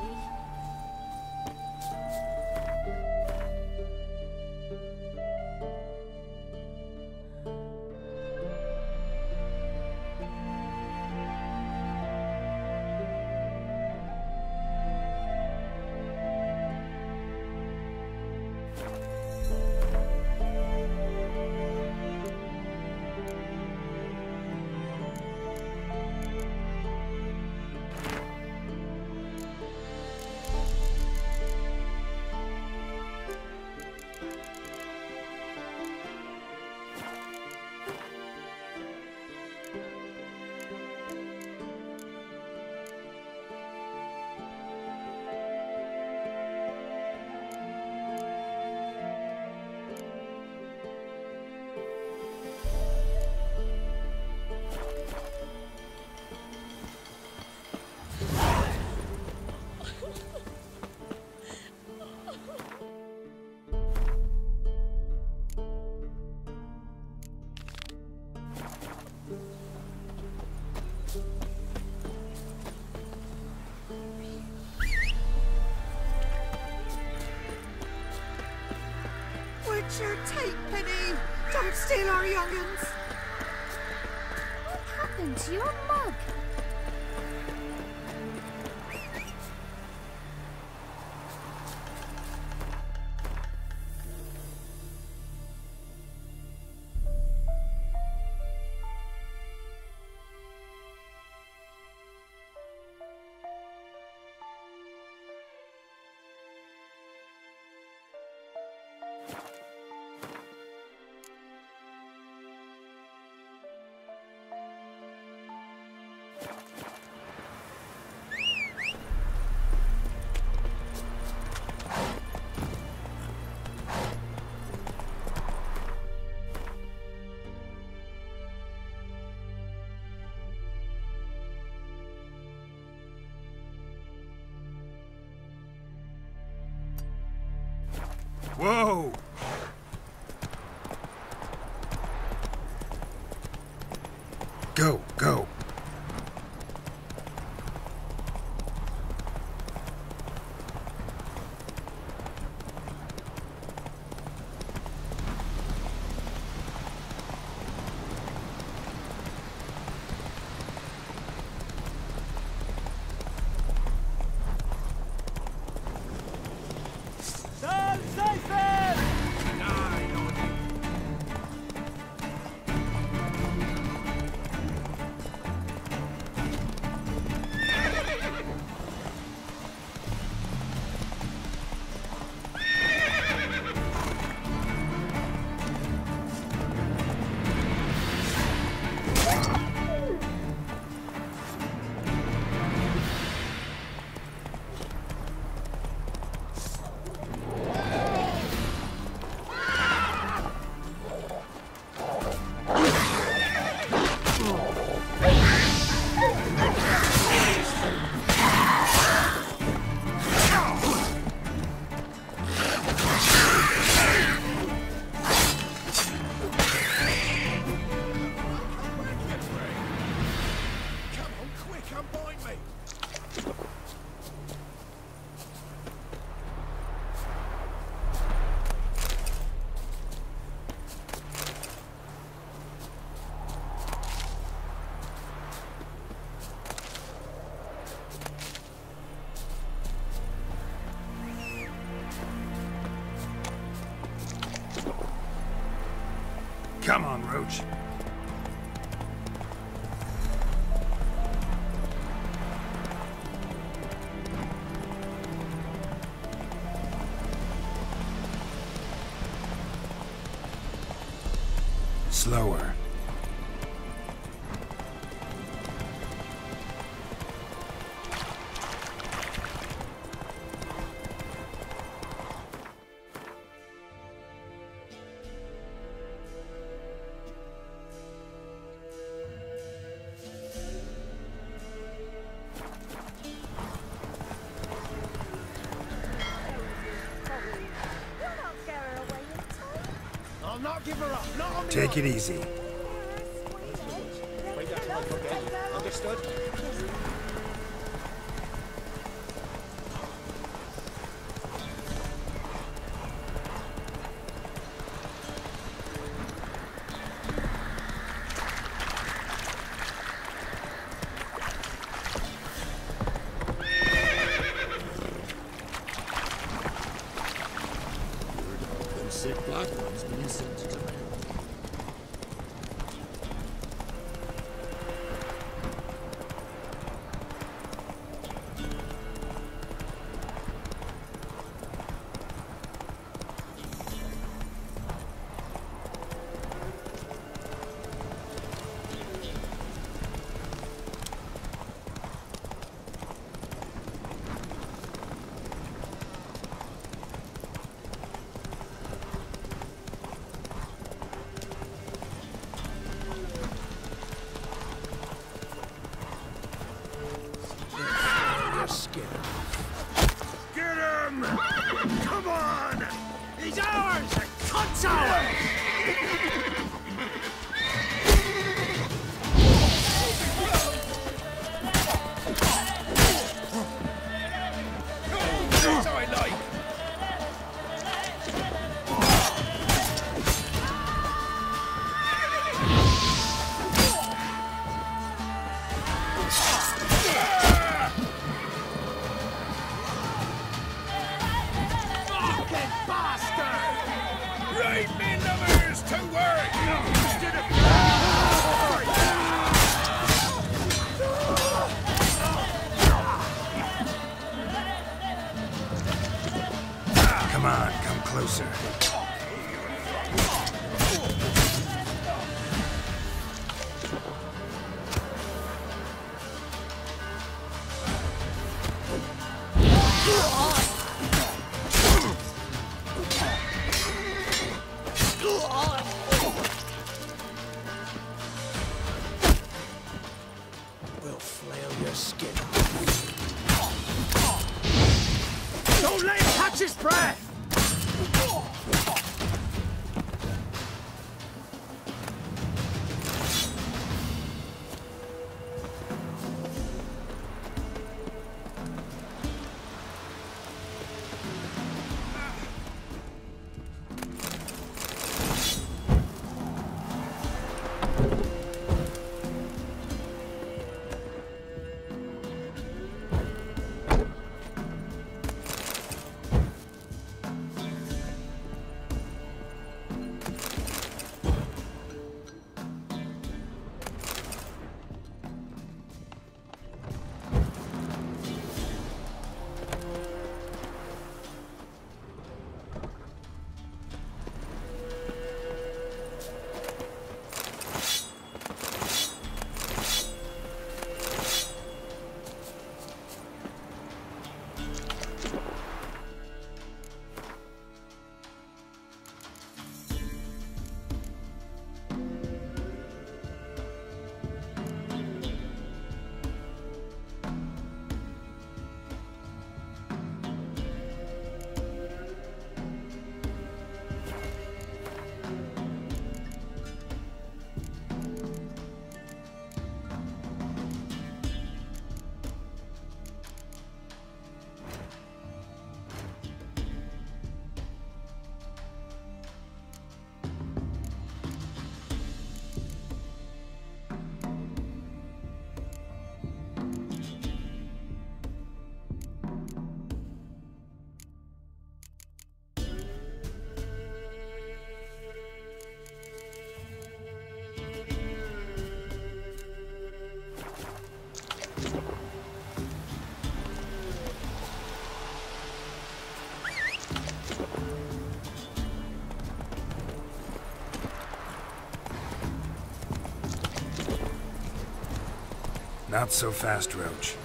Witcher, take pity! Don't steal our young'uns! What happened to your mug? Whoa! Go, go. Come on, Roach. Slower. Not give her up, not on me. Take it easy. Understood? Sick black ones being sent to me. Get him! Come on! He's ours! The cunt's ours! That's how I like. Right, me numbers to work! Come on, come closer. We'll flail your skin. Don't let him catch his breath! Not so fast, Roach.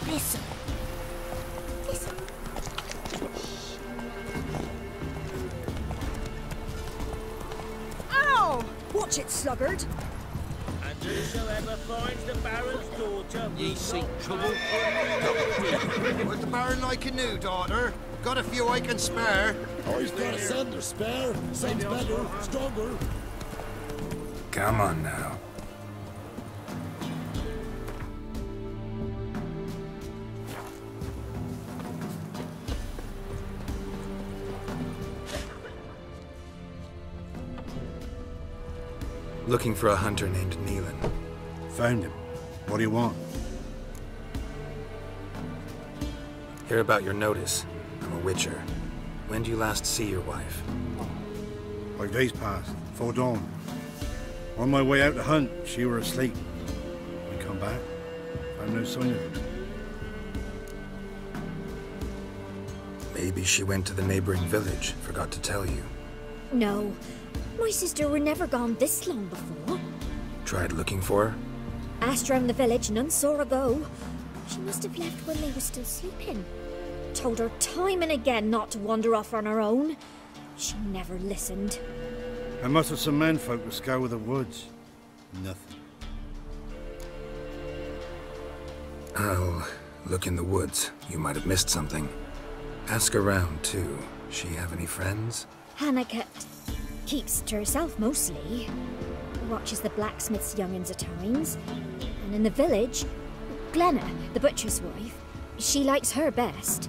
Listen. Listen. Ow! Watch it, sluggard. And whosoever finds the Baron's daughter... Ye seek trouble? Would the Baron like a new daughter? Got a few I can spare. I've got a son to spare. Sounds better, stronger. Come on now. Looking for a hunter named Neelan. Found him. What do you want? Hear about your notice. I'm a witcher. When did you last see your wife? 5 days past, before dawn. On my way out to hunt, she were asleep. I come back, found no sign of her. Maybe she went to the neighboring village, forgot to tell you. No. My sister were never gone this long before. Tried looking for her? Asked round the village, none saw her go. She must have left when they were still sleeping. Told her time and again not to wander off on her own. She never listened. I must have some menfolk to scour the woods. Nothing. I'll look in the woods. You might have missed something. Ask around, too. She have any friends? Hannah keeps to herself mostly. Watches the blacksmith's young'uns at times. And in the village, Glenna, the butcher's wife, she likes her best.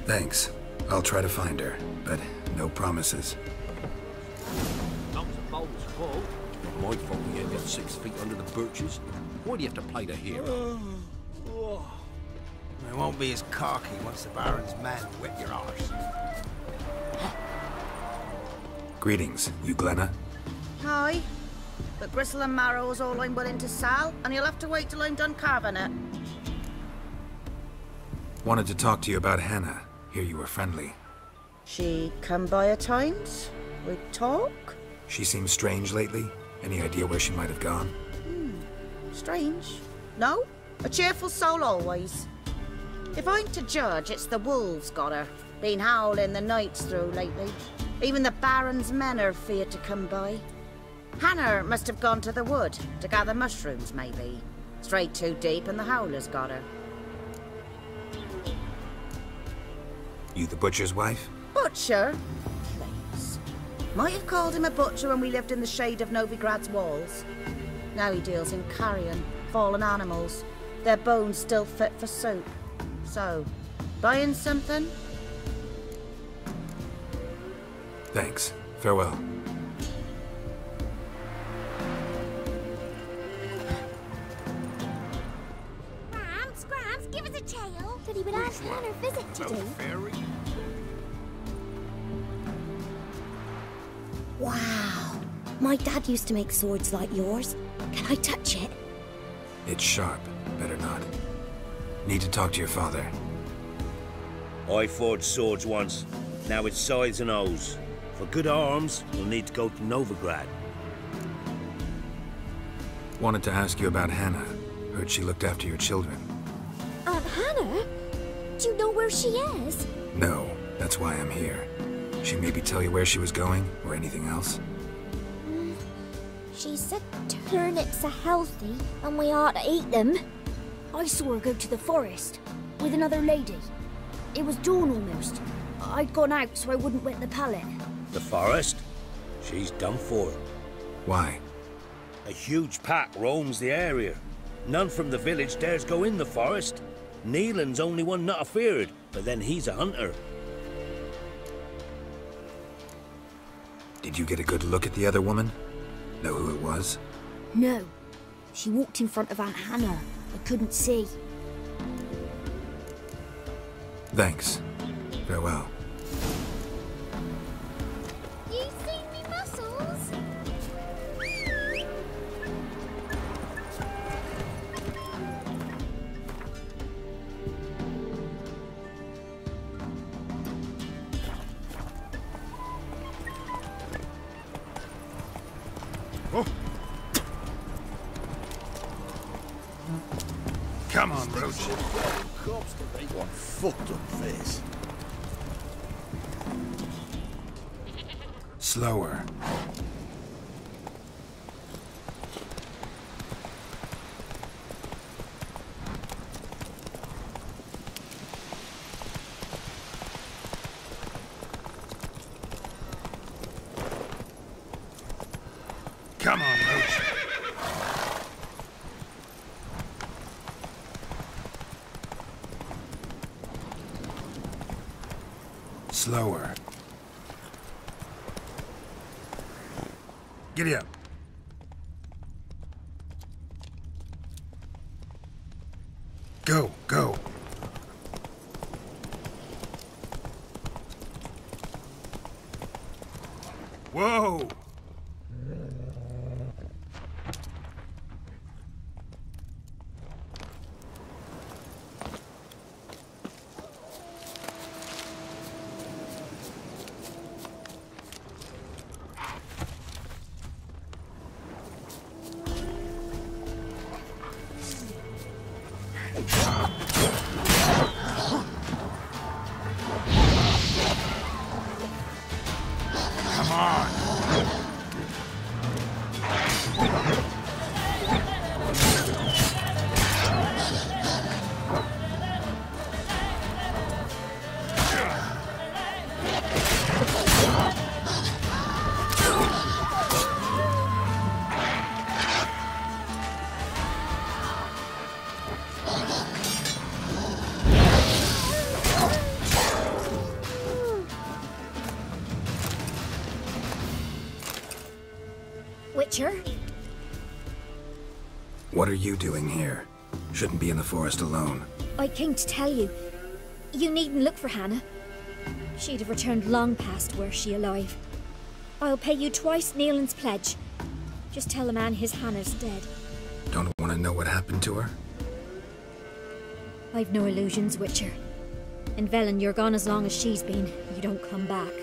Thanks. I'll try to find her, but no promises. Not the bowl's full. My fault you ain't got 6 feet under the birches. Why do you have to play the hero? It won't be as cocky once the Baron's men whip your arse. Greetings, you Glenna? Hi. But gristle and marrow's all I'm willing to sell, and you'll have to wait till I'm done carving it. Wanted to talk to you about Hannah. Hear you were friendly. She come by at times? We talk? She seems strange lately. Any idea where she might have gone? Strange. No? A cheerful soul always. If I'm to judge, it's the wolves got her. Been howling the nights through lately. Even the Baron's men are feared to come by. Hannah must have gone to the wood to gather mushrooms, maybe. Strayed too deep and the howlers got her. You the butcher's wife? Butcher? Please. Might have called him a butcher when we lived in the shade of Novigrad's walls. Now he deals in carrion, fallen animals. Their bones still fit for soup. So, buying something? Thanks. Farewell. Gramps, give us a tale. Said he would ask Hannah a visit today. Wow. My dad used to make swords like yours. Can I touch it? It's sharp. Better not. Need to talk to your father. I forged swords once. Now it's sides and O's. For good arms, you'll need to go to Novigrad. Wanted to ask you about Hannah. Heard she looked after your children. Aunt Hannah? Do you know where she is? No, that's why I'm here. She maybe tell you where she was going, or anything else? She said turnips are healthy, and we ought to eat them. I saw her go to the forest, with another lady. It was dawn almost. I'd gone out so I wouldn't wet the pallet. The forest? She's done for. Why? A huge pack roams the area. None from the village dares go in the forest. Neelan's only one not afeared, but then he's a hunter. Did you get a good look at the other woman? Know who it was? No. She walked in front of Aunt Hannah. I couldn't see. Thanks. Farewell. You seen me muscles? Oh. Come on, Roach. Cops to make one fucked up face. Slower. Come on, Roach. Slower. Giddy up. Go, go. Whoa! Come on! Witcher? What are you doing here? Shouldn't be in the forest alone. I came to tell you. You needn't look for Hannah. She'd have returned long past were she alive. I'll pay you twice Neelan's pledge. Just tell the man his Hannah's dead. Don't want to know what happened to her? I've no illusions, Witcher. In Velen, you're gone as long as she's been. You don't come back.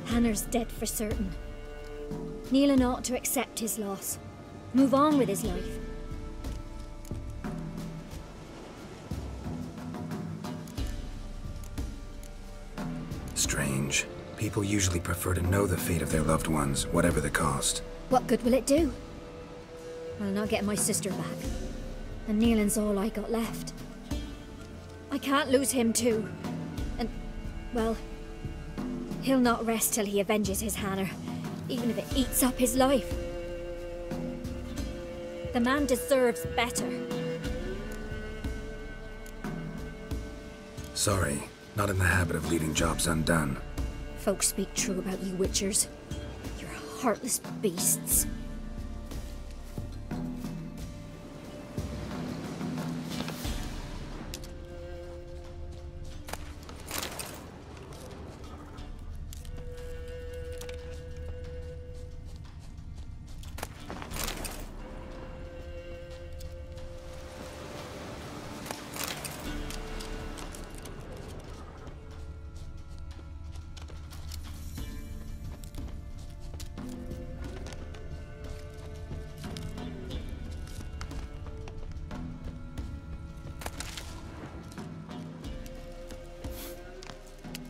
Hannah's dead for certain. Neelan ought to accept his loss. Move on with his life. Strange. People usually prefer to know the fate of their loved ones, whatever the cost. What good will it do? I'll not get my sister back. And Neelan's all I got left. I can't lose him too. And Well, he'll not rest till he avenges his Hanner, even if it eats up his life. The man deserves better. Sorry, not in the habit of leaving jobs undone. Folks speak true about you Witchers. You're heartless beasts.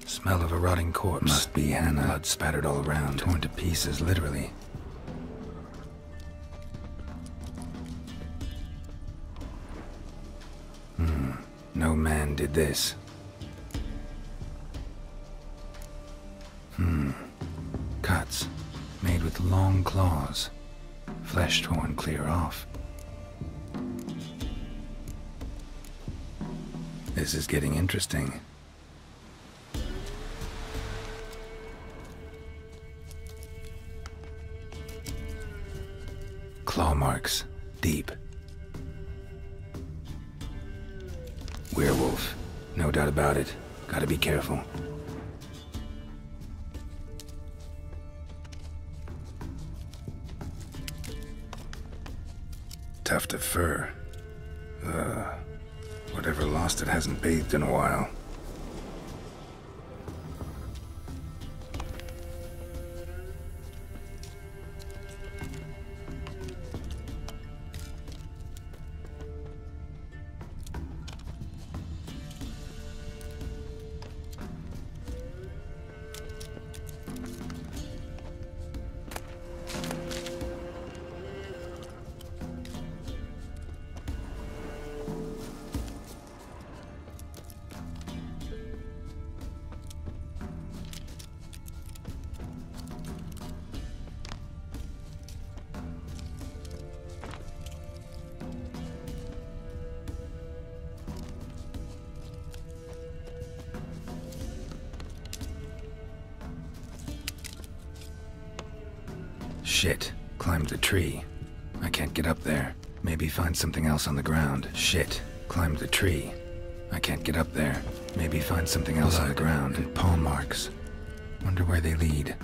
Smell of a rotting corpse. Must be Hannah. Blood spattered all around. Torn to pieces, literally. No man did this. Cuts. Made with long claws. Flesh torn clear off. This is getting interesting. Claw marks. Deep. Werewolf. No doubt about it. Gotta be careful. Tuft of fur. Whatever lost it hasn't bathed in a while. Shit. Climbed the tree. I can't get up there. Maybe find something else on the ground. Shit. Climbed the tree. I can't get up there. Maybe find something else on the ground. And paw marks. Wonder where they lead.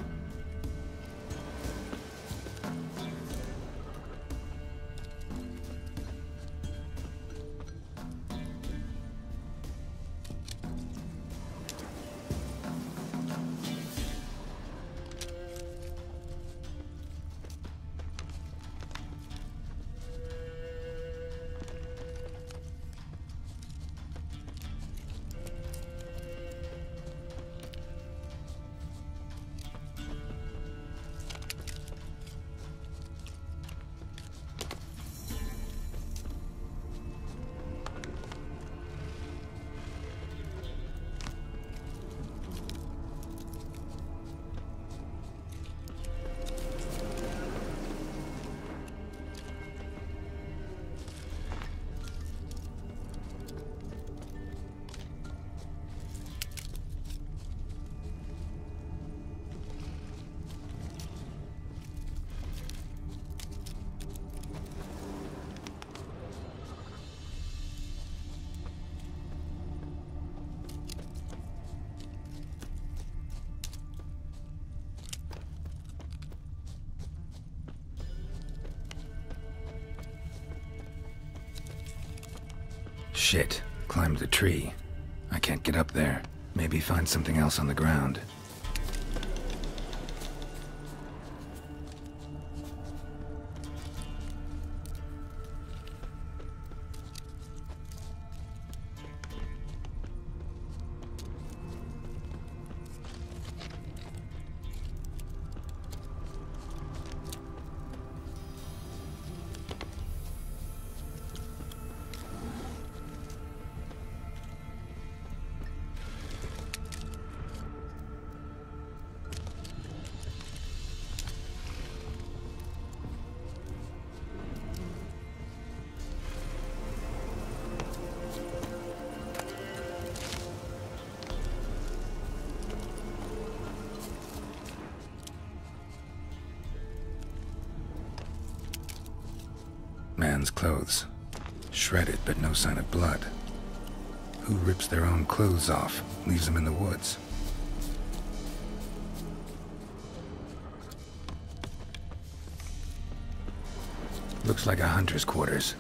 Shit. Climbed the tree. I can't get up there. Maybe find something else on the ground. Man's clothes. Shredded, but no sign of blood. Who rips their own clothes off, leaves them in the woods? Looks like a hunter's quarters.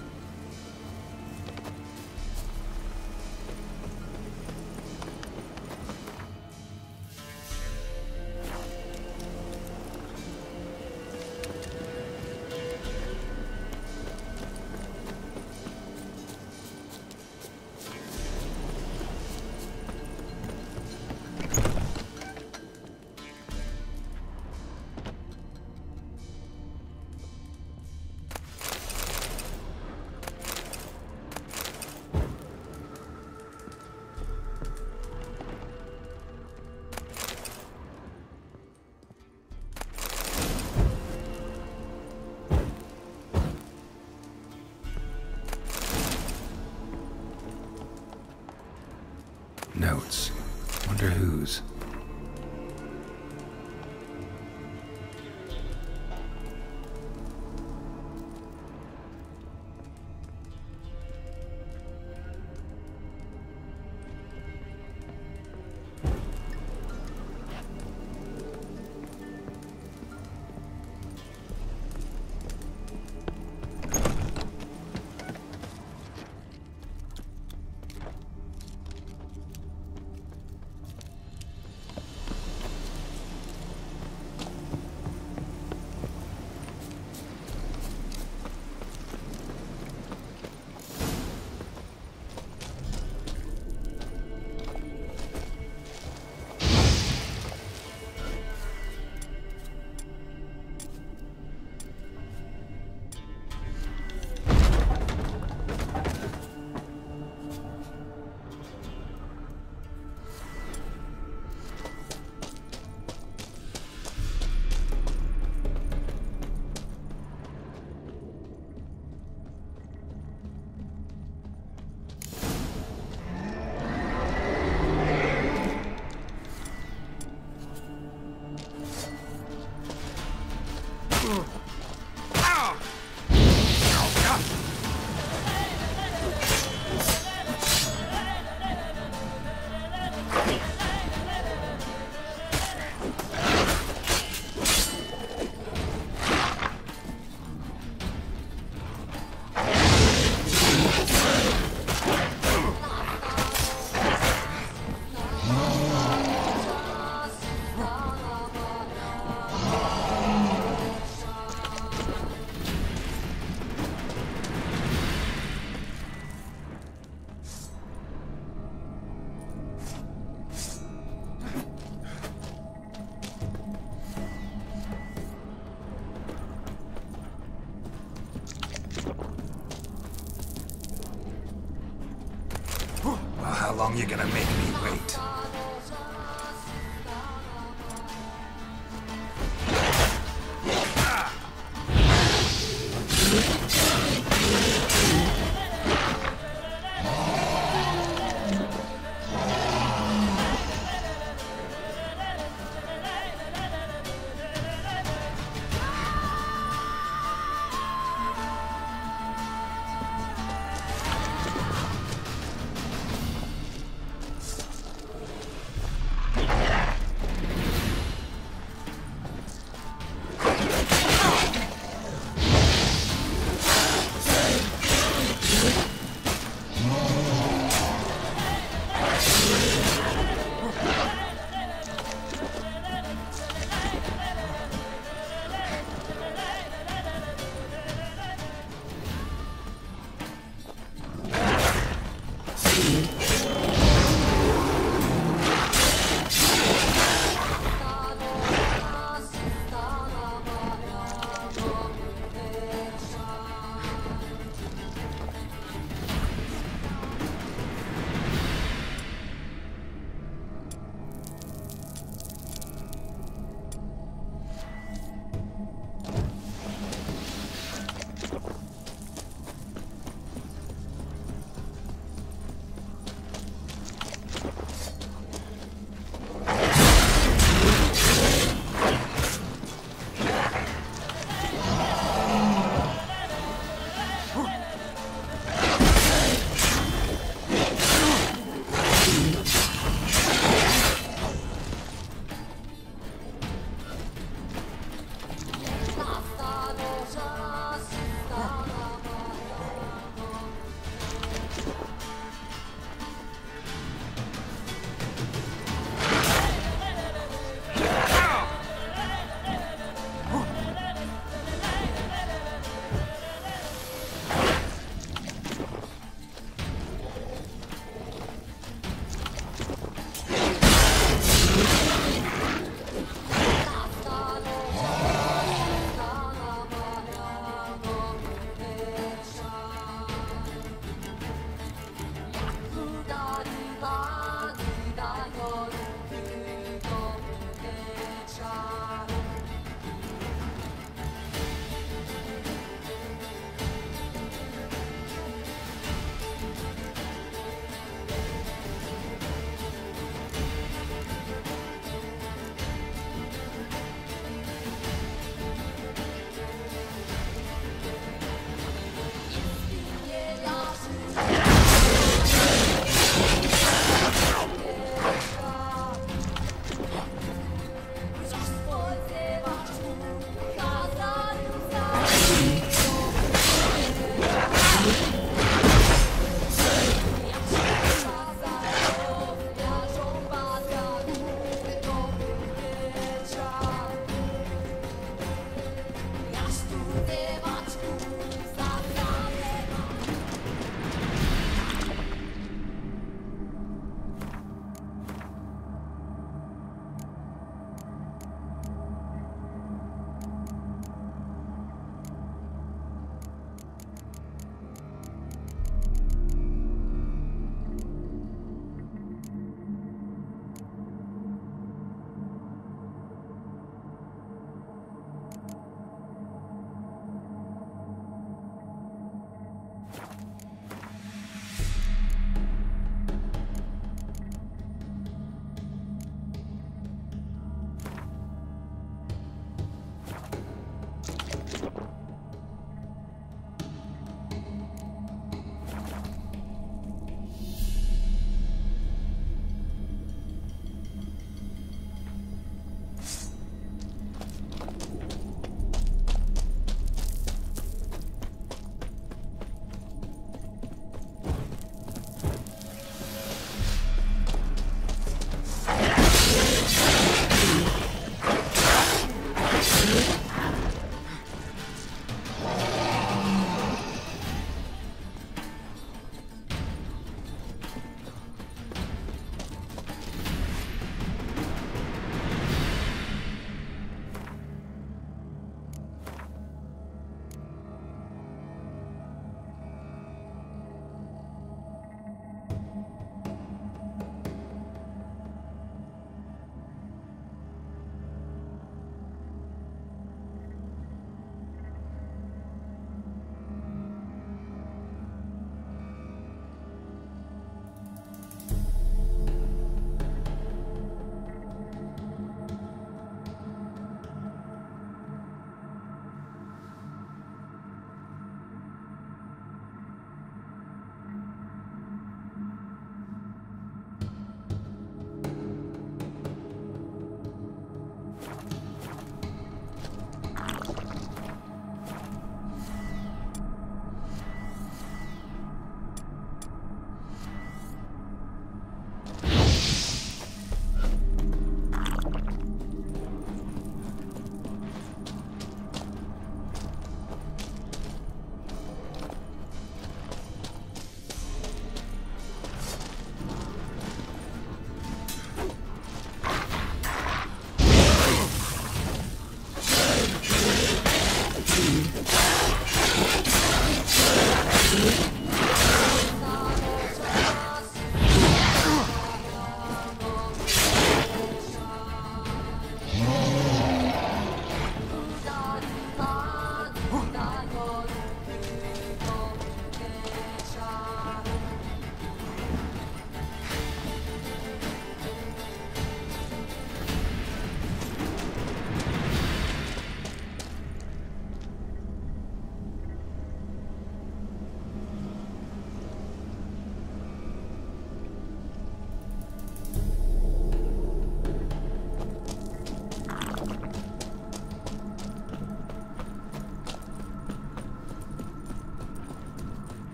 Notes. Wonder whose. How long you gonna make me wait?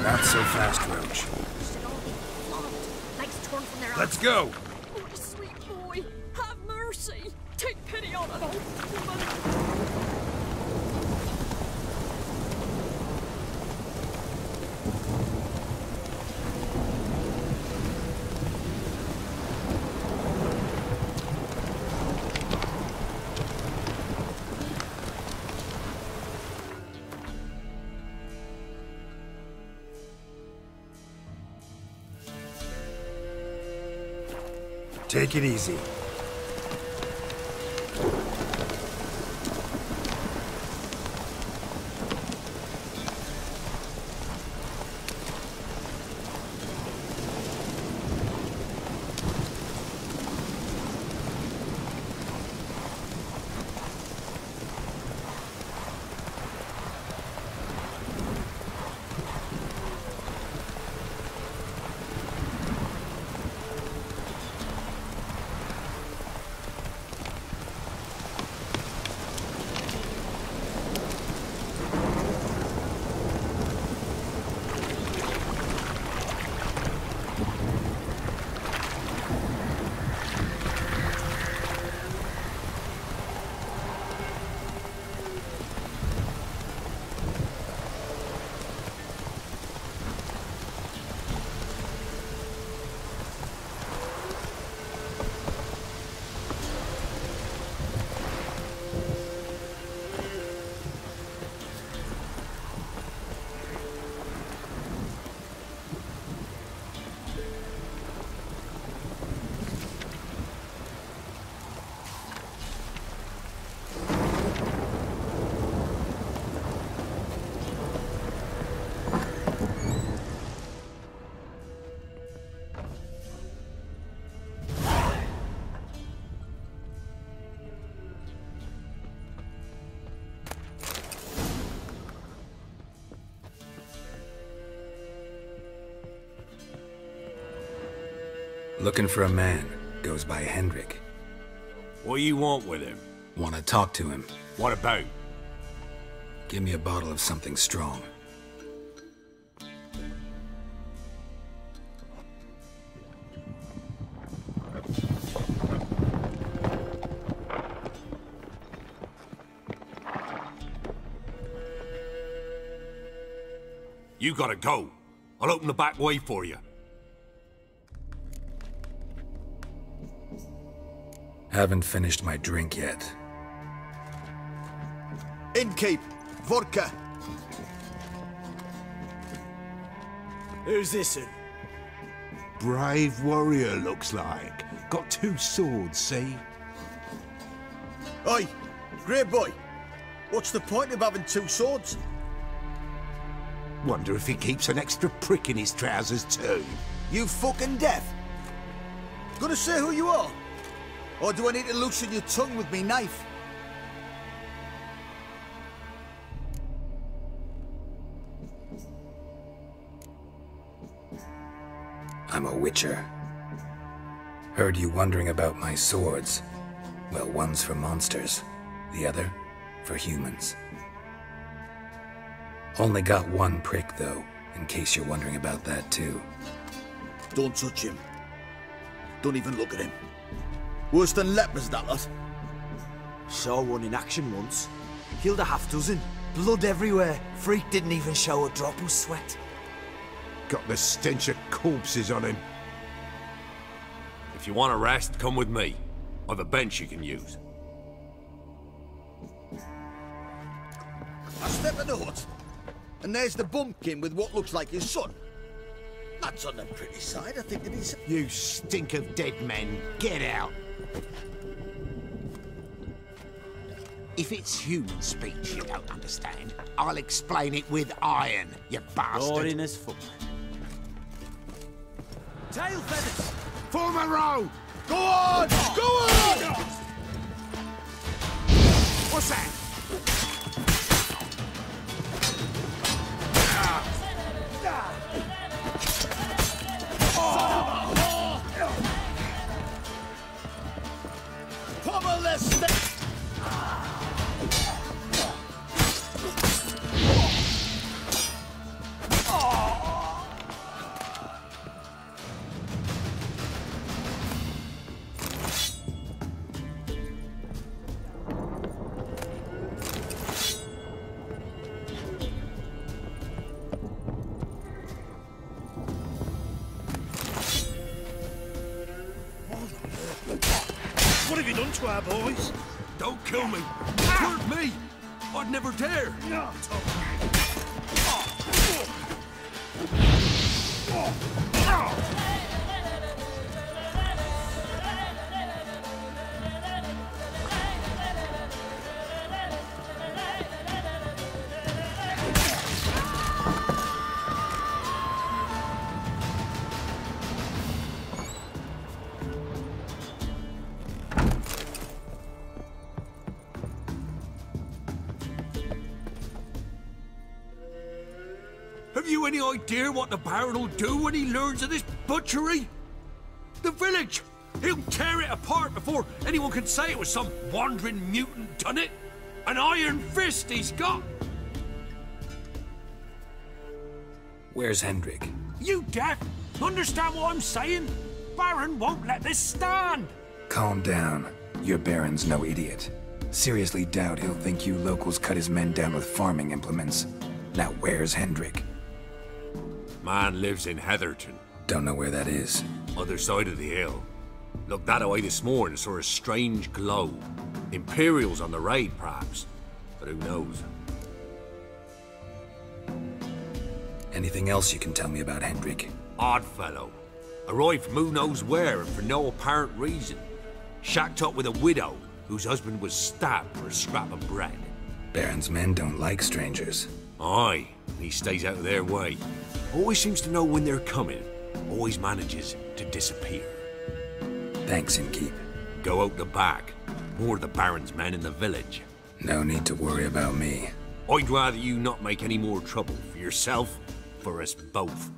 Not so fast, Roach. Legs torn from their Let's go! Oh, sweet boy, have mercy. Take pity on an old woman. Take it easy. Looking for a man. Goes by Hendrik. What do you want with him? Want to talk to him. What about? Give me a bottle of something strong. You gotta go. I'll open the back way for you. Haven't finished my drink yet. Innkeep, vodka. Who's this in? Brave warrior, looks like. Got 2 swords, see? Oi, grey boy. What's the point of having 2 swords? Wonder if he keeps an extra prick in his trousers too. You fucking deaf? Gonna say who you are? Or do I need to loosen your tongue with me knife? I'm a witcher. Heard you wondering about my swords. Well, one's for monsters, the other for humans. Only got 1 prick, though, in case you're wondering about that, too. Don't touch him. Don't even look at him. Worse than lepers, that lot. Saw one in action once. Killed a half-dozen. Blood everywhere. Freak didn't even show a drop of sweat. Got the stench of corpses on him. If you want a rest, come with me. I've a bench you can use. I step in the hut, and there's the bumpkin with what looks like his son. That's on the pretty side, I think it is. You stink of dead men. Get out. If it's human speech you don't understand, I'll explain it with iron, you bastard. Lord in his foot. Tail feathers! Form a row! Go on! Go on! What's that? Pummel this thing! have you done to our boys? Don't kill me. Hurt me. I'd never dare. No, Have you any idea what the Baron will do when he learns of this butchery? The village! He'll tear it apart before anyone can say it was some wandering mutant done it. An iron fist he's got! Where's Hendrik? You deaf? Understand what I'm saying? Baron won't let this stand! Calm down. Your Baron's no idiot. Seriously doubt he'll think you locals cut his men down with farming implements. Now where's Hendrik? Man lives in Heatherton. Don't know where that is. Other side of the hill. Looked that away this morning, saw a strange glow. Imperials on the raid, perhaps. But who knows? Anything else you can tell me about Hendrik? Odd fellow. Arrived from who knows where and for no apparent reason. Shacked up with a widow whose husband was stabbed for a scrap of bread. Baron's men don't like strangers. Aye, he stays out of their way. Always seems to know when they're coming. Always manages to disappear. Thanks, Innkeep. Go out the back. More of the Baron's men in the village. No need to worry about me. I'd rather you not make any more trouble for yourself, for us both.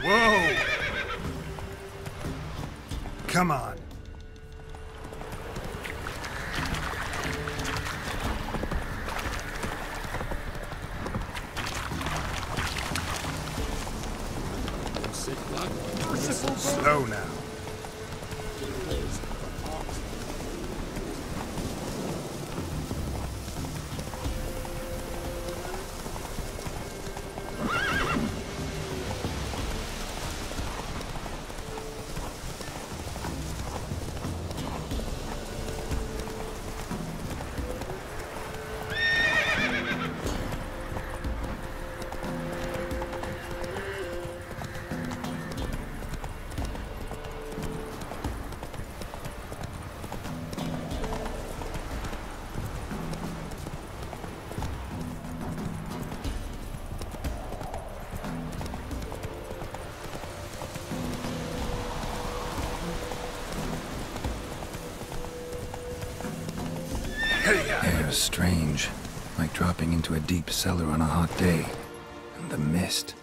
Whoa! Come on. Slow now. Air's strange, like dropping into a deep cellar on a hot day. And the mist.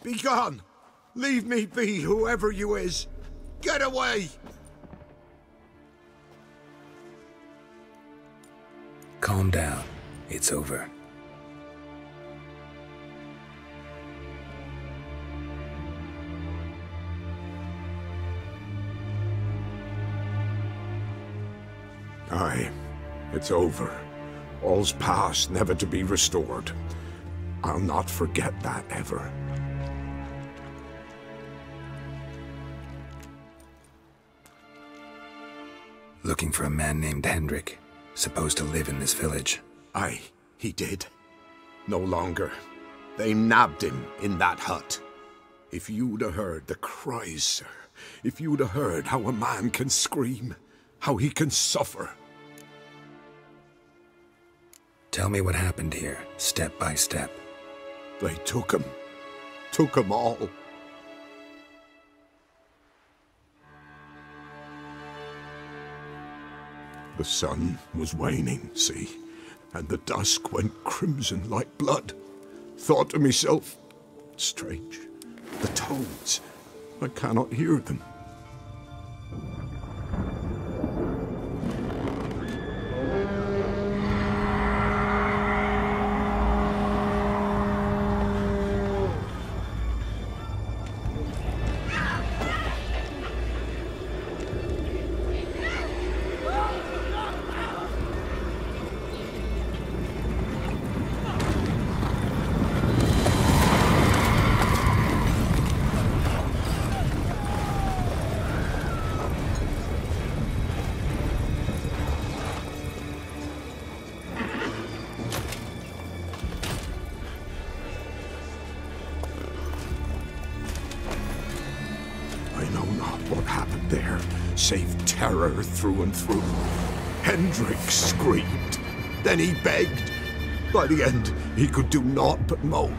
Be gone! Leave me be, whoever you is! Get away! Calm down. It's over. Aye, it's over. All's past, never to be restored. I'll not forget that ever. Looking for a man named Hendrik, supposed to live in this village. Aye, he did. No longer. They nabbed him in that hut. If you'd have heard the cries, sir. If you'd have heard how a man can scream, how he can suffer. Tell me what happened here, step by step. They took him. Took him all. The sun was waning, see, and the dusk went crimson like blood. Thought to myself, strange, the toads, I cannot hear them. Save terror through and through. Hendrik screamed. Then he begged. By the end, he could do naught but moan.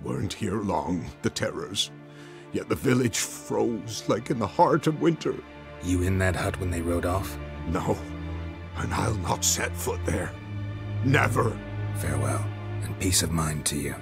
Weren't here long, the terrors. Yet the village froze like in the heart of winter. You in that hut when they rode off? No, and I'll not set foot there. Never. Farewell, and peace of mind to you.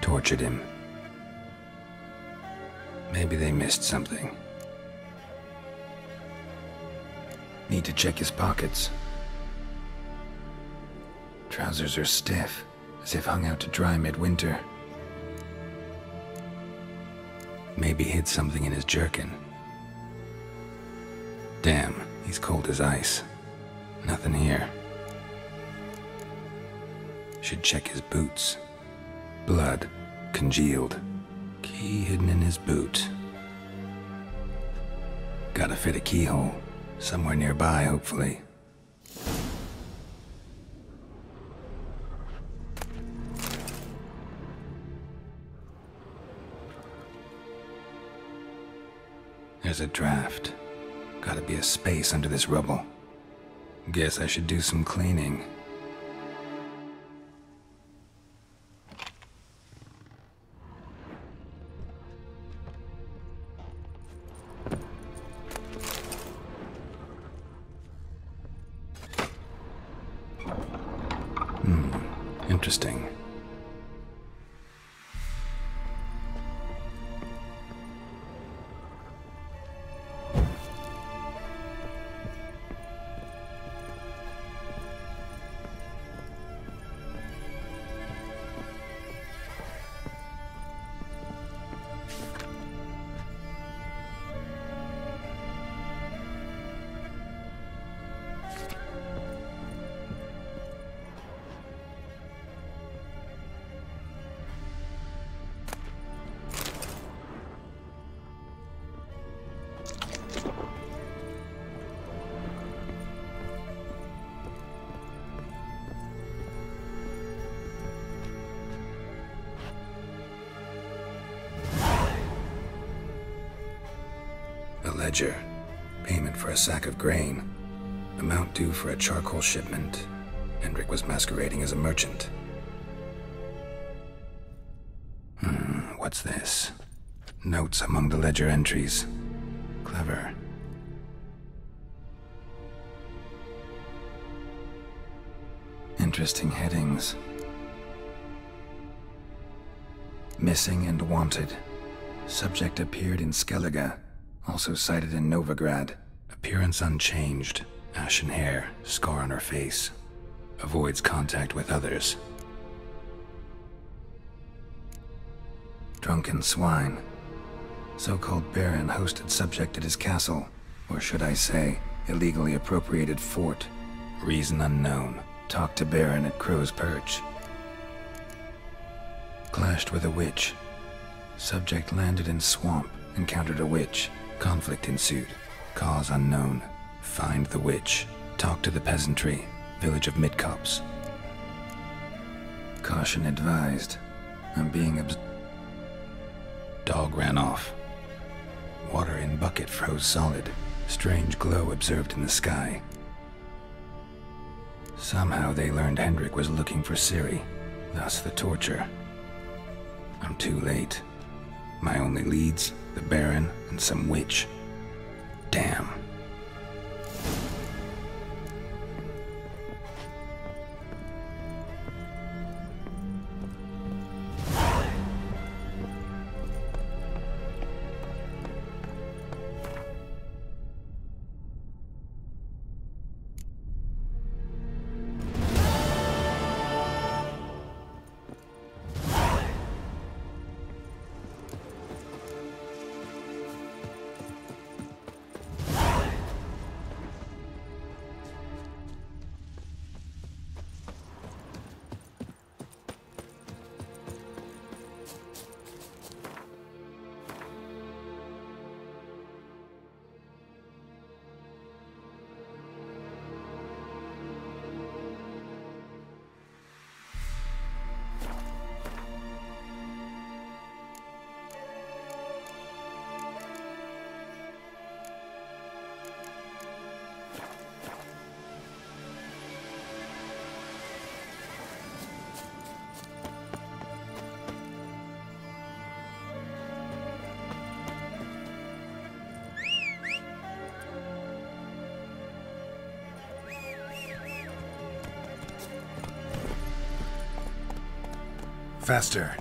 Tortured him. Maybe they missed something. Need to check his pockets. Trousers are stiff, as if hung out to dry midwinter. Maybe hid something in his jerkin. Damn, he's cold as ice. Nothing here. Should check his boots. Blood, congealed. Key hidden in his boot. Gotta fit a keyhole. Somewhere nearby, hopefully. There's a draft. Gotta be a space under this rubble. Guess I should do some cleaning. Interesting. A ledger. Payment for a sack of grain. Amount due for a charcoal shipment. Hendrik was masquerading as a merchant. What's this? Notes among the ledger entries. Clever. Interesting headings. Missing and wanted. Subject appeared in Skellige. Also sighted in Novigrad. Appearance unchanged. Ashen hair, scar on her face. Avoids contact with others. Drunken swine. So-called Baron hosted subject at his castle. Or should I say, illegally appropriated fort. Reason unknown. Talked to Baron at Crow's Perch. Clashed with a witch. Subject landed in swamp. Encountered a witch. Conflict ensued. Cause unknown. Find the witch. Talk to the peasantry. Village of Midcopse. Caution advised. I'm being Dog ran off. Water in bucket froze solid. Strange glow observed in the sky. Somehow they learned Hendrik was looking for Ciri. Thus the torture. I'm too late. My only leads, the Baron and some witch. Damn. faster.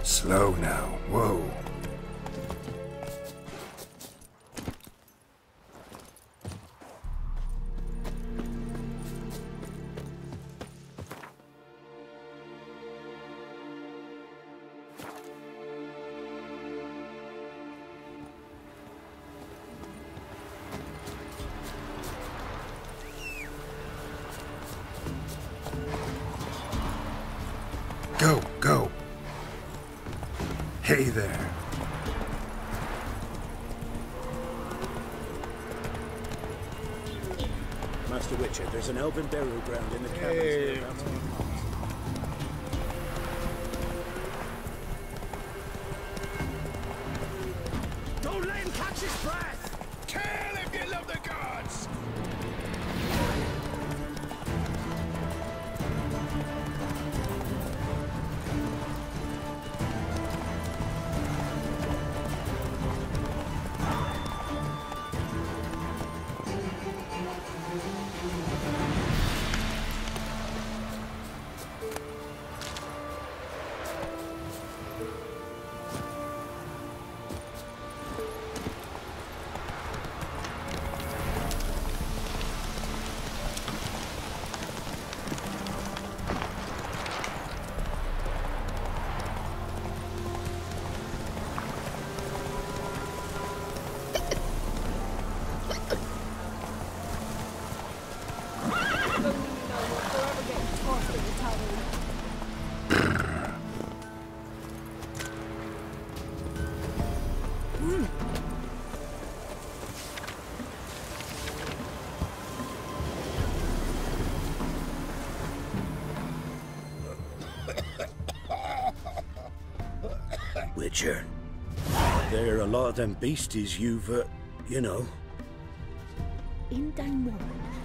Slow now. Whoa. Go, go. Hey there. Master Witcher, there's an elven burial ground in the caverns hereabouts. Don't let him catch his breath! Kill if you love the gods! Witcher, there are a lot of them beasties you've, you know. In Downmoor,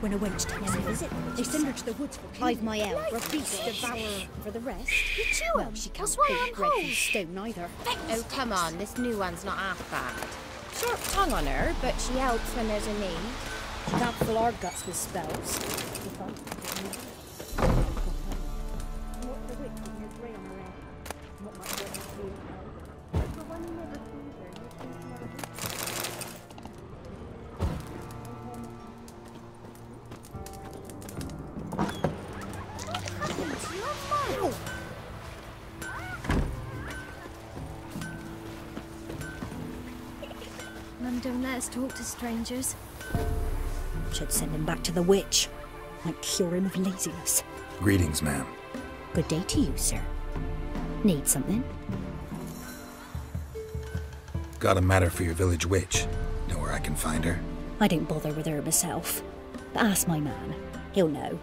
when a wench takes a visit, they send her to the woods for I've my ale, for a beast devour. For the rest, You chew well, him. she can't That's why cook I'm bread home. from stone either. Oh, come on, this new one's not half bad. Short tongue on her, but she helps when there's a need. She can't fill our guts with spells. Mum don't let us talk to strangers. Should send him back to the witch. Might cure him of laziness. Greetings, ma'am. Good day to you, sir. Need something? Got a matter for your village witch. Know where I can find her? I don't bother with her myself. But ask my man. He'll know.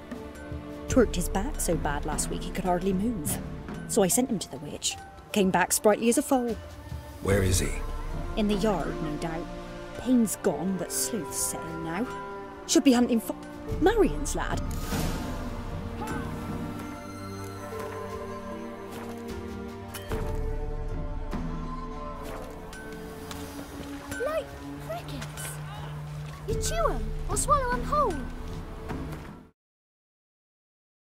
Twerked his back so bad last week he could hardly move. So I sent him to the witch. Came back sprightly as a foal. Where is he? In the yard, no doubt. Pain's gone, but Sleuth's setting now. Should be hunting for Marion's lad. Like crickets. You chew 'em or swallow 'em whole.